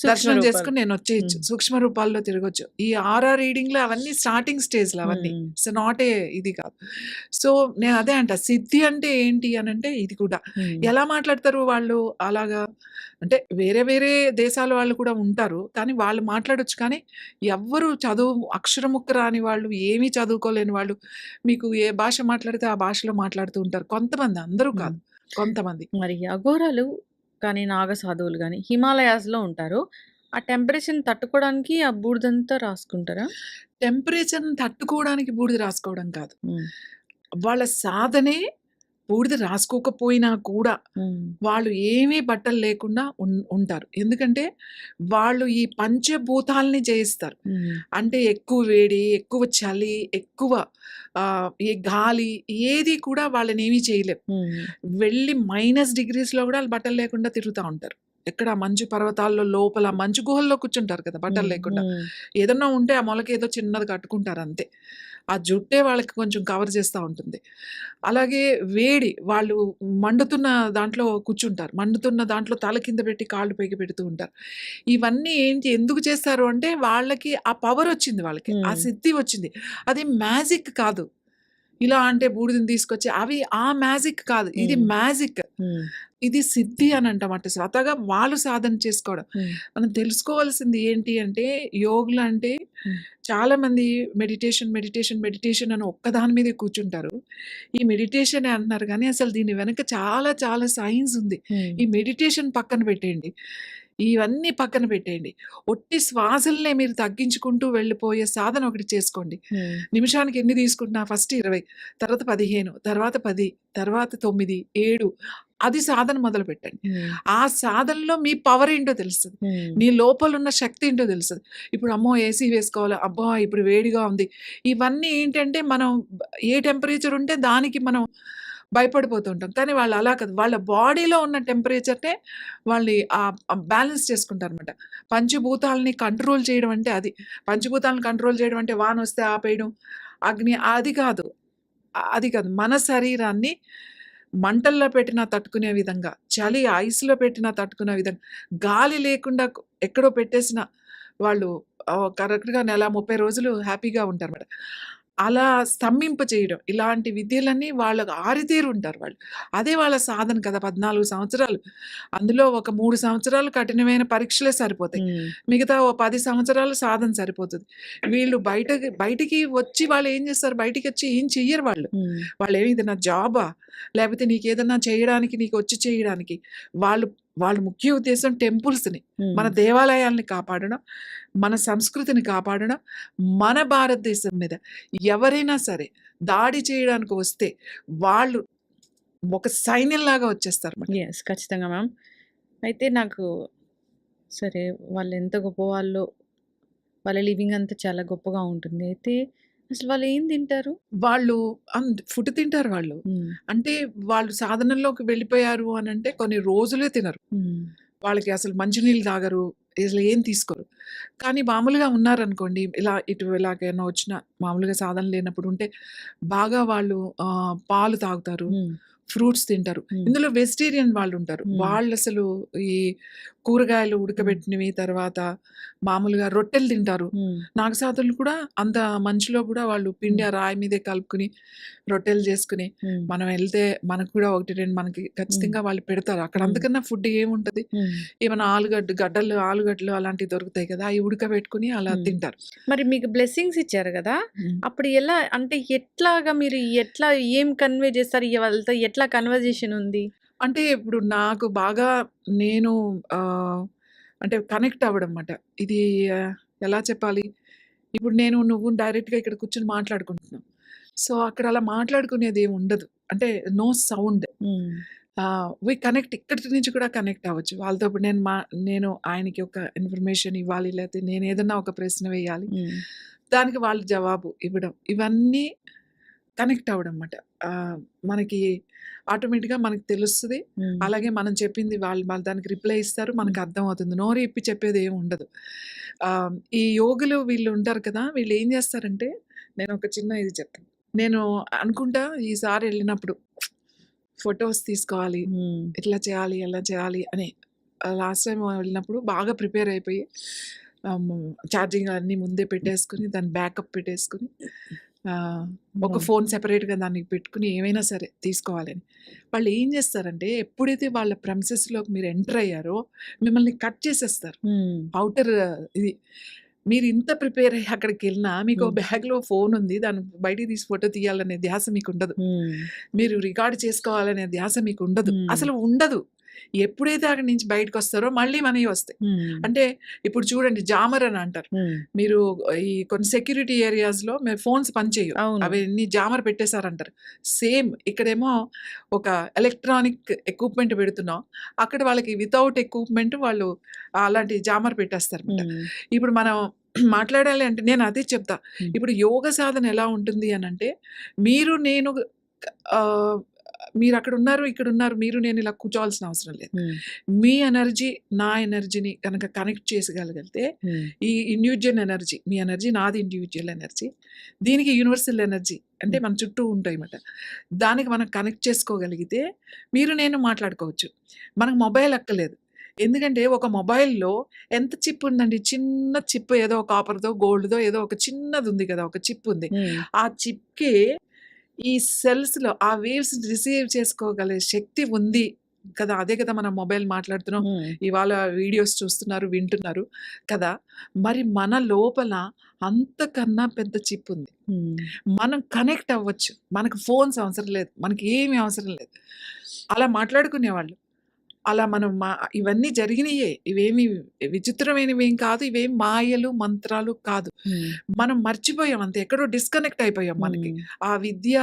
దర్శనం చేసుకొని నేనొచ్చేయొచ్చు. సూక్ష్మ రూపాల్లో తిరగొచ్చు. ఈ ఆర్ఆర్ రీడింగ్‌లో అవన్నీ స్టార్టింగ్ స్టేజ్‌లో అవన్నీ. ఇట్స్ నాట్ ఇది కాదు. సో, నేను అదే అంటా. సిద్ధి అంటే ఏంటి అనంటే ఇది కూడా. ఎలా మాట్లాడతారు వాళ్ళు అలాగా? అంటే వేరే వేరే దేశాల వాళ్ళు కూడా ఉంటారు. కానీ వాళ్ళు మాట్లాడొచ్చు. కానీ ఎవ్వరు అక్షరం ముక్క రాని వాళ్ళు, ఏమీ చదువుకోలేని వాళ్ళు, మీకు ఏ భాష మాట్లాడితే ఆ భాషలో మాట్లాడుతూ ఉంటారు. కొంతమంది, అందరూ కాదు. కొంతమంది. మరి అఘోరాలు కానీ, నాగ సాధువులు గానీ హిమాలయాస్‌లో ఉంటారు. ఆ టెంపరేచర్‌ని తట్టుకోవడానికి ఆ బూడిదంతా రాసుకుంటారా? టెంపరేచర్‌ని తట్టుకోవడానికి బూడిద రాసుకోవడం కాదు. వాళ్ళ సాధనే బూడిద రాసుకోకపోయినా కూడా వాళ్ళు ఏమీ బట్టలు లేకుండా ఉంటారు. ఎందుకంటే వాళ్ళు ఈ పంచభూతాల్ని జయిస్తారు. అంటే ఎక్కువ వేడి, ఎక్కువ చలి, ఎక్కువ ఈ గాలి ఏది కూడా వాళ్ళనేమీ చేయలేవు. వెళ్ళి -డిగ్రీస్‌లో కూడా వాళ్ళు బట్టలు లేకుండా తిరుగుతా ఉంటారు. ఎక్కడ మంచు పర్వతాల్లో లోపల మంచు గుహల్లో కూర్చుంటారు కదా! బట్టలు లేకుండా. ఏదన్నా ఉంటే ఆ మొలకేదో చిన్నది కట్టుకుంటారు అంతే. ఆ జుట్టే వాళ్ళకి కొంచెం కవర్ చేస్తా ఉంటుంది. అలాగే వేడి వాళ్ళు మండుతున్న దాంట్లో కూర్చుంటారు. మండుతున్న దాంట్లో తల కింద పెట్టి కాళ్ళు పైకి పెడుతూ ఉంటారు. ఇవన్నీ ఎందుకు చేస్తారు అంటే వాళ్ళకి ఆ పవర్ వచ్చింది వాళ్ళకి. ఆ సిద్ధి వచ్చింది. అది మ్యాజిక్ కాదు. ఇలా అంటే బూడిదని తీసుకొచ్చి ఆ మ్యాజిక్ కాదు. ఇది మ్యాజిక్. ఇది సిద్ధి అని అంటామట. స్వతహాగా వాళ్ళు సాధన చేసుకోవడం. మనం తెలుసుకోవాల్సింది ఏంటి అంటే యోగులు అంటే చాలామంది మెడిటేషన్ అని ఒక్కదాని మీదే కూర్చుంటారు. ఈ మెడిటేషనే అంటున్నారు కానీ అసలు దీని వెనక చాలా చాలా సైన్స్ ఉంది. ఈ మెడిటేషన్ పక్కన పెట్టేయండి. ఇవన్నీ పక్కన పెట్టేయండి. ఒట్టి శ్వాసలనే మీరు తగ్గించుకుంటూ వెళ్ళిపోయే సాధన ఒకటి చేసుకోండి. నిమిషానికి ఎన్ని తీసుకుంటున్నా? ఫస్ట్ 20, తర్వాత 15, తర్వాత 10, తర్వాత 9, 7 అది సాధన మొదలుపెట్టండి. ఆ సాధనలో మీ పవర్ ఏంటో తెలుస్తది. నీ లోపలున్న శక్తి ఏంటో తెలుస్తది. ఇప్పుడు అమ్మో! ఏసీ వేసుకోవాలి. అబ్బా! ఇప్పుడు వేడిగా ఉంది. ఇవన్నీ ఏంటంటే మనం ఏ టెంపరేచర్ ఉంటే దానికి మనం భయపడిపోతూ ఉంటాం. కానీ వాళ్ళు అలా కాదు. వాళ్ళ బాడీలో ఉన్న టెంపరేచర్‌నే వాళ్ళని బ్యాలెన్స్ చేసుకుంటారనమాట. పంచభూతాలని కంట్రోల్ చేయడం అంటే అది. పంచభూతాలను కంట్రోల్ చేయడం అంటే వానొస్తే ఆపేయడం, అగ్ని అది కాదు. అది కాదు. మన శరీరాన్ని మంటల్లో పెట్టినా తట్టుకునే విధంగా, చలి ఐస్‌లో పెట్టినా తట్టుకునే విధంగా, గాలి లేకుండా ఎక్కడో పెట్టేసిన వాళ్ళు కరెక్ట్‌గా నెల 30 రోజులు హ్యాపీగా ఉంటారన్నమాట. అలా స్తంభింప చేయడం. ఇలాంటి విద్యలన్నీ వాళ్ళకి ఆరితేరుంటారు వాళ్ళు. అదే వాళ్ళ సాధన కదా! 14 సంవత్సరాలు. అందులో ఒక 3 సంవత్సరాలు కఠినమైన పరీక్షలే సరిపోతాయి. హ్మ్. మిగతా ఓ 10 సంవత్సరాలు సాధన సరిపోతది. వీళ్ళు బయటికి వచ్చి వాళ్ళేం చేస్తారు? బయటికొచ్చి ఏం చెయ్యరు వాళ్ళు. హ్మ్. వాళ్ళేమి ఇది నా జాబా? లేపోతే నీకేదన్నా చేయడానికి నీకొచ్చి చేయడానికి. వాళ్ళు వాళ్ళ ముఖ్య ఉద్దేశం టెంపుల్స్‌ని, మన హ్మ్. దేవాలయాల్ని కాపాడడం, మన సంస్కృతిని కాపాడడం, మన భారతదేశం మీద ఎవరైనా సరే దాడి చేయడానికి వస్తే వాళ్ళు ఒక సైన్యంలాగా వచ్చేస్తారన్నమాట. యెస్. ఖచ్చితంగా మ్యామ్. అయితే నాకు సరే వాళ్ళెంత గొప్పవాళ్ళో, వాళ్ళ లివింగ్ అంతా చాలా గొప్పగా ఉంటుంది. అయితే అసలు వాళ్ళేం తింటారు? వాళ్ళు ఫుడ్ తింటారు వాళ్ళు. హ్మ్. అంటే వాళ్ళు సాధనలోకి వెళ్ళిపోయారు అనంటే కొన్ని రోజులే తినరు. హ్మ్. వాళ్ళకి అసలు మంచినీళ్ళు తాగరు. అసలు ఏం తీసుకోరు. కానీ మామూలుగా ఉన్నారనుకోండి, ఇలాగేనా వచ్చినా మామూలుగా సాధన లేనప్పుడు ఉంటే బాగా వాళ్ళు పాలు తాగుతారు. హ్మ్. ఫ్రూట్స్ తింటారు. హ్మ్. ఇందులో వెజిటేరియన్ వాళ్ళుంటారు. హ్మ్. వాళ్ళసలు ఈ కూరగాయలు హ్మ్. ఉడకబెట్టినవి, తర్వాత మామూలుగా రొట్టెలు తింటారు. హ్మ్. నాగసాధులు కూడా అంత మంచులో కూడా వాళ్ళు పిండి హ్మ్. ఆ రాయి మీదే కలుపుకొని, రొట్టెలు చేసుకొని, హ్మ్. మనం వెళ్తే మనకు కూడా 1, 2 మనకి హ్మ్. ఖచ్చితంగా వాళ్ళు పెడతారు. అక్కడ హ్మ్. అంతకన్నా ఫుడ్ ఏముంటది? హ్మ్. ఏమన్నా ఆలుగడ్డలు అలాంటివి దొరుకుతాయి కదా! అయి ఉడకబెట్టుకొని అలా హ్మ్. తింటారు. మరి మీకు బ్లెస్సింగ్స్ ఇచ్చారు గదా! హ్మ్. అప్పుడు ఎలా అంటే ఎట్లాగా మీరు ఎట్లా ఏం కన్వే చేస్తారు? వాళ్ళతో ఎట్లా కన్వర్జేషన్ ఉంది? అంటే ఇప్పుడు నాకు బాగా నేను ఆహ్, అంటే కనెక్ట్ అవ్వడం మాట. ఇది ఎలా చెప్పాలి? ఇప్పుడు నువ్వు డైరెక్ట్‌గా ఇక్కడ కూర్చొని మాట్లాడుకుంటున్నాం. సో, అక్కడ అలా మాట్లాడుకునేదేమి ఉండదు. అంటే నో సౌండ్. హ్మ్. వి కనెక్ట్ ఇక్కడి నుంచి కూడా కనెక్ట్ అవ్వచ్చు. వాళ్ళతో ఇప్పుడు నేను ఆయనకి ఒక ఇన్ఫర్మేషన్ ఇవ్వాలి, లేతే నేనేదన్నా ఒక ప్రశ్న వేయాలి. హ్మ్. దానికి వాళ్ళు జవాబు ఇవ్వడం. ఇవన్నీ కనెక్ట్ అవ్వడం మాట. మనకి ఆటోమేటిక్‌గా మనకు తెలుస్తది. హ్మ్. అలాగే మనం చెప్పింది వాళ్ళు వాళ్ళు దానికి రిప్లై ఇస్తారు. హ్మ్. మనకు అర్థమవుతుంది. నోరు ఇప్పి చెప్పేదేమి ఉండదు. ఈ యోగులు వీళ్ళు ఉంటారు కదా! వీళ్ళు ఏం చేస్తారంటే నేనొక చిన్న ఇది చెప్తాను. నేను అనుకుంటా ఈసారి ఎళ్ళినప్పుడు ఫోటోస్ తీసుకోవాలి. హ్మ్. ఇట్లా చేయాలి, అలా చేయాలి అని లాస్ట్ టైమ్ వెళ్ళినప్పుడు బాగా ప్రిపేర్ అయిపోయి ఛార్జింగ్ అన్నీ ముందే పెట్టేసుకొని, దాన్ని బ్యాకప్ పెట్టేసుకొని ఆహ్, ఒక హ్మ్. ఫోన్ సెపరేట్‌గా దానికి పెట్టుకొని ఏమైనా సరే తీసుకోవాలని. వాళ్ళు ఏం చేస్తారంటే ఎప్పుడైతే వాళ్ళ ప్రెమిసెస్‌లోకి మీరు ఎంటర్ అయ్యారో మిమ్మల్ని కట్ చేసేస్తారు. హ్మ్. ఔటర్ ఇది. మీరు ఇంత ప్రిపేర్ అయ్యి అక్కడికెళ్ళినా మీకు హ్మ్. బ్యాగ్‌లో ఫోన్ ఉంది. దాన్ని బయటికి తీసి ఫోటో తీయాలనే ధ్యాస మీకుండదు. హ్మ్. మీరు రికార్డ్ చేసుకోవాలనే ధ్యాస మీకుండదు. హ్మ్. అసలు ఉండదు. ఎప్పుడైతే అక్కడి నుంచి బయటకొస్తారో మళ్ళీ మనయి వస్తాయి. హ్మ్. అంటే ఇప్పుడు చూడండి జామర్ అని అంటారు. హ్మ్. మీరు ఈ కొన్ని సెక్యూరిటీ ఏరియాస్‌లో ఫోన్స్ పనిచేయవు. అవును. అవన్నీ జామర్ పెట్టేసారంటారు. సేమ్ ఇక్కడేమో ఒక ఎలక్ట్రానిక్ ఎక్విప్‌మెంట్ పెడుతున్నాం. అక్కడ వాళ్ళకి వితౌట్ ఎక్విప్‌మెంట్ వాళ్ళు అలాంటి జామర్ పెట్టేస్తారన్నమాట. హ్మ్. ఇప్పుడు మనం మాట్లాడాలి అంటే నేను అదే చెప్తా. హ్మ్. ఇప్పుడు యోగ సాధన ఎలా ఉంటుంది అనంటే మీరు నేను ఆహ్, మీరక్కడున్నారు, ఇక్కడున్నారు. మీరు నేను ఇలా కూర్చోవాల్సిన అవసరం లేదు. హ్మ్. మీ ఎనర్జీ, నా ఎనర్జీని గనక కనెక్ట్ చేసగలిగితే హ్మ్. ఈ ఇండివిడ్యువల్ ఎనర్జీ, మీ ఎనర్జీ నాది ఇండివిడ్యువల్ ఎనర్జీ. దీనికి యూనివర్సల్ ఎనర్జీ అంటే హ్మ్. మన చుట్టూ ఉంటాయన్నమాట. దానికి మనం కనెక్ట్ చేసుకోగలిగితే మీరు నేను మాట్లాడుకోవచ్చు. మనకు మొబైల్ అక్కర్లేదు. ఎందుకంటే ఒక మొబైల్‌లో ఎంత చిప్ ఉందండి? చిన్న చిప్ ఏదో కాపర్‌దో, గోల్డ్‌దో ఏదో ఒక చిన్నదుంది కదా! ఒక చిప్ ఉంది. హ్మ్. ఆ చిప్‌కే ఈ సెల్స్‌లో ఆ వేవ్స్ రిసీవ్ చేసుకోగలిగే శక్తి ఉంది కదా! అదే కదా మనం మొబైల్ మాట్లాడుతున్నాం. హ్మ్. ఇవాళ వీడియోస్ చూస్తున్నారు, వింటున్నారు కదా! మరి మన లోపల అంతకన్నా పెద్ద చిప్ ఉంది. హ్మ్. మనం కనెక్ట్ అవ్వచ్చు. మనకు ఫోన్స్ అవసరం లేదు. మనకి ఏమి అవసరం లేదు. అలా మాట్లాడుకునేవాళ్ళు. అలా మనం ఇవన్నీ జరిగినియే. ఇవేమి విచిత్రమైనవేం కాదు. ఇవేం మాయలు, మంత్రాలు కాదు. హ్మ్. మనం మర్చిపోయాం అంతే. ఎక్కడో డిస్కనెక్ట్ అయిపోయాం మనకి. హ్మ్. ఆ విద్య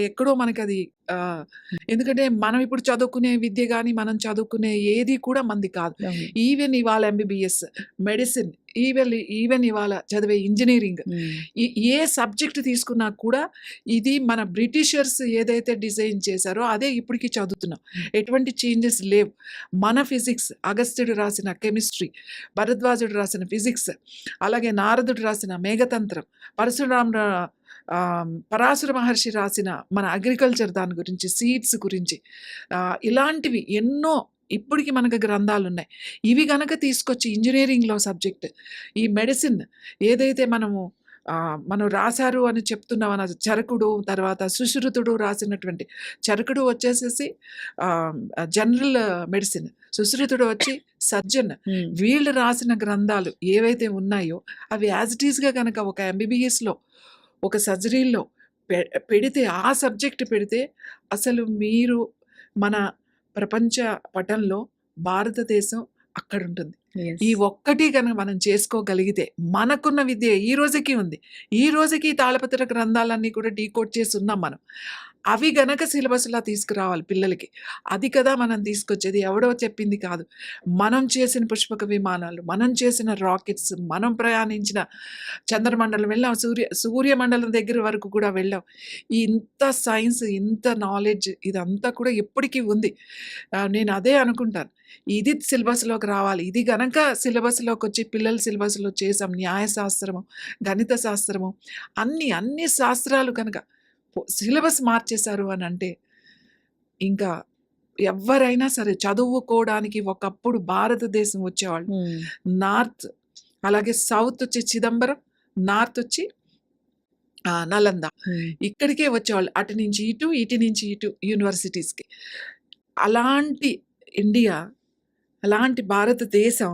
ఎక్కడో మనకది ఆహ్, హ్మ్. ఎందుకంటే మనం ఇప్పుడు చదువుకునే విద్య గాని, మనం చదువుకునే ఏది కూడా మనది కాదు. అవును. ఈవెన్ ఇవాళ ఎంబీబీఎస్, మెడిసిన్, ఈవెన్ ఇవాళ చదివే ఇంజినీరింగ్ హ్మ్. ఈ ఏ సబ్జెక్ట్ తీసుకున్నా కూడా ఇది మన బ్రిటిషర్స్ ఏదైతే డిజైన్ చేశారో అదే ఇప్పటికి చదువుతున్నాం. హ్మ్. ఎటువంటి చేంజెస్ లేవు. మన ఫిజిక్స్, అగస్త్యుడు రాసిన కెమిస్ట్రీ, భరద్వాజుడు రాసిన ఫిజిక్స్, అలాగే నారదుడు రాసిన మేఘతంత్రం, పరాశర మహర్షి రాసిన మన అగ్రికల్చర్ దాని గురించి, సీడ్స్ గురించి ఇలాంటివి ఎన్నో ఇప్పటికి మనకు గ్రంథాలున్నాయి. ఇవి గనక తీసుకొచ్చి ఇంజినీరింగ్‌లో సబ్జెక్ట్, ఈ మెడిసిన్ ఏదైతే మనము మనం రాశారు అని చెప్తున్నాం అన్నది చరకుడు, తర్వాత సుశ్రుతుడు రాసినటువంటి చరకుడు వచ్చేసేసి జనరల్ మెడిసిన్, సుశ్రుతుడు వచ్చి సర్జన్. వీళ్ళు రాసిన గ్రంథాలు ఏవైతే ఉన్నాయో అవి యాజ్ ఇట్ ఈస్‌గా గనక ఒక ఎంబీబీఎస్‌లో, ఒక సర్జరీలో పెడితే, ఆ సబ్జెక్ట్ పెడితే అసలు మీరు మన ప్రపంచ పటంలో భారతదేశం అక్కడుంటుంది. ఈ ఒక్కటి గనక మనం చేసుకోగలిగితే, మనకున్న విద్య ఈ రోజుకి ఉంది. ఈ రోజుకి ఈ తాళపత్ర గ్రంథాలన్నీ కూడా డీకోడ్ చేసి ఉన్నాం మనం. అవి గనక సిలబస్‌లా తీసుకురావాలి పిల్లలకి. అది కదా మనం తీసుకొచ్చేది. ఎవడో చెప్పింది కాదు. మనం చేసిన పుష్పక విమానాలు, మనం చేసిన రాకెట్స్, మనం ప్రయాణించిన చంద్రమండలం వెళ్ళాం, సూర్యమండలం దగ్గర వరకు కూడా వెళ్ళాం. ఇంత సైన్స్, ఇంత నాలెడ్జ్ ఇదంతా కూడా ఎప్పటికీ ఉంది. నేను అదే అనుకుంటాను. ఇది సిలబస్‌లోకి రావాలి. ఇది గనక సిలబస్‌లోకొచ్చి పిల్లల సిలబస్‌లో చేసాం. న్యాయశాస్త్రము, గణిత శాస్త్రము, అన్ని శాస్త్రాలు కనుక సిలబస్ మార్చేశారు అనంటే, ఇంకా ఎవ్వరైనా సరే చదువుకోవడానికి ఒకప్పుడు భారతదేశం వచ్చేవాళ్ళు. నార్త్, అలాగే సౌత్ వచ్చి చిదంబరం, నార్త్ వచ్చి నలంద. ఇక్కడికే వచ్చేవాళ్ళు. అటు నుంచి ఇటు, ఇటు నుంచి ఇటు యూనివర్సిటీస్‌కి. అలాంటి ఇండియా, అలాంటి భారతదేశం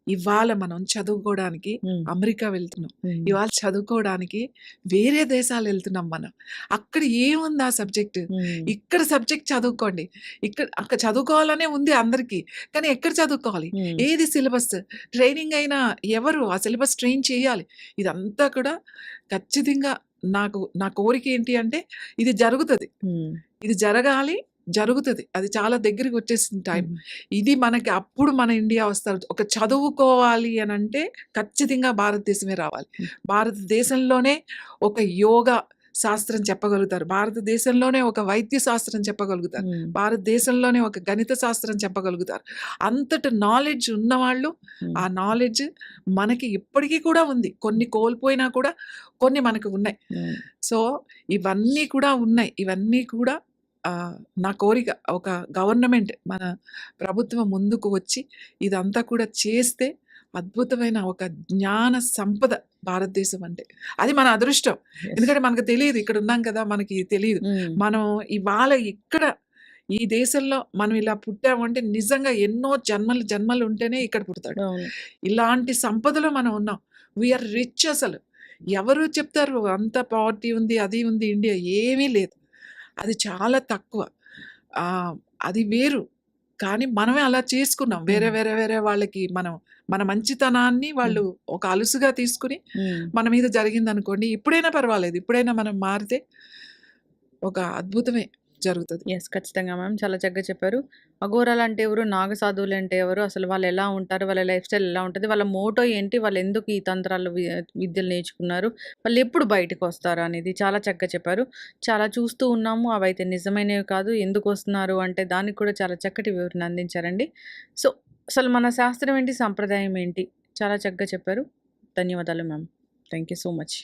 ఇవాళ మనం చదువుకోవడానికి అమెరికా వెళ్తున్నాం. ఇవాళ చదువుకోవడానికి వేరే దేశాలు వెళ్తున్నాం మనం. అక్కడ ఏముంది ఆ సబ్జెక్ట్? ఇక్కడ సబ్జెక్ట్ చదువుకోండి. అక్కడ చదువుకోవాలనే ఉంది అందరికీ. కానీ ఎక్కడ చదువుకోవాలి? ఏది సిలబస్? ట్రైనింగ్ అయినా ఎవరు ఆ సిలబస్ ట్రైన్ చేయాలి? ఇదంతా కూడా ఖచ్చితంగా నా కోరిక ఏంటి అంటే ఇది జరుగుతది. ఇది జరుగుతది. అది చాలా దగ్గరికి వచ్చేసింది టైం. ఇది మనకి అప్పుడు మన ఇండియా వస్తారు. ఒక చదువుకోవాలి అనంటే ఖచ్చితంగా భారతదేశమే రావాలి. భారతదేశంలోనే ఒక యోగా శాస్త్రం చెప్పగలుగుతారు. భారతదేశంలోనే ఒక వైద్య శాస్త్రం చెప్పగలుగుతారు. భారతదేశంలోనే ఒక గణిత శాస్త్రం చెప్పగలుగుతారు. అంతటి నాలెడ్జ్ ఉన్నవాళ్ళు, ఆ నాలెడ్జ్ మనకి ఇప్పటికీ కూడా ఉంది. కొన్ని కోల్పోయినా కూడా కొన్ని మనకు ఉన్నాయి. సో ఇవన్నీ కూడా ఉన్నాయి. ఇవన్నీ కూడా నా కోరిక ఒక గవర్నమెంట్, మన ప్రభుత్వం ముందుకు వచ్చి ఇదంతా కూడా చేస్తే అద్భుతమైన ఒక జ్ఞాన సంపద భారతదేశం అంటే. అది మన అదృష్టం. ఎందుకంటే మనకు తెలియదు. ఇక్కడ ఉన్నాం కదా, మనకి తెలీదు. మనం ఇవాళ ఇక్కడ ఈ దేశంలో మనం ఇలా పుట్టామంటే నిజంగా ఎన్నో జన్మలు ఉంటేనే ఇక్కడ పుడతాడు. ఇలాంటి సంపదలో మనం ఉన్నాం. We are rich. అసలు ఎవరు చెప్తారు అంత పావర్టీ ఉంది, అది ఉంది, ఇండియా ఏమీ లేదు. అది చాలా తక్కువ. అది వేరు. కానీ మనమే అలా చేసుకున్నాం. వేరే వాళ్ళకి మన మంచితనాన్ని వాళ్ళు ఒక అలుసుగా తీసుకుని మన మీద జరిగిందనుకోండి, ఇప్పుడైనా పర్వాలేదు. ఇప్పుడైనా మనం మారితే ఒక అద్భుతమే జరుగుతది. ఖచ్చితంగా మ్యామ్. చాలా చక్కగా చెప్పారు. అఘోరాలంటే ఎవరు? నాగసాధువులంటే ఎవరు? అసలు వాళ్ళు ఎలా ఉంటారు? వాళ్ళ లైఫ్ స్టైల్ ఎలా ఉంటది? వాళ్ళ మోటో ఏంటి? వాళ్ళు ఎందుకు ఈ తంత్రాలు విద్యలు నేర్చుకున్నారు? వాళ్ళు ఎప్పుడు బయటకొస్తారు అనేది చాలా చక్కగా చెప్పారు. చాలా చూస్తూ ఉన్నాము. అవైతే నిజమైనవి కాదు. ఎందుకొస్తున్నారు అంటే దానికి కూడా చాలా చక్కటి వివరణ అందించారండి. సో, అసలు మన శాస్త్రం ఏంటి? సంప్రదాయం ఏంటి? చాలా చక్కగా చెప్పారు. ధన్యవాదాలు ma'am. Thank you so much.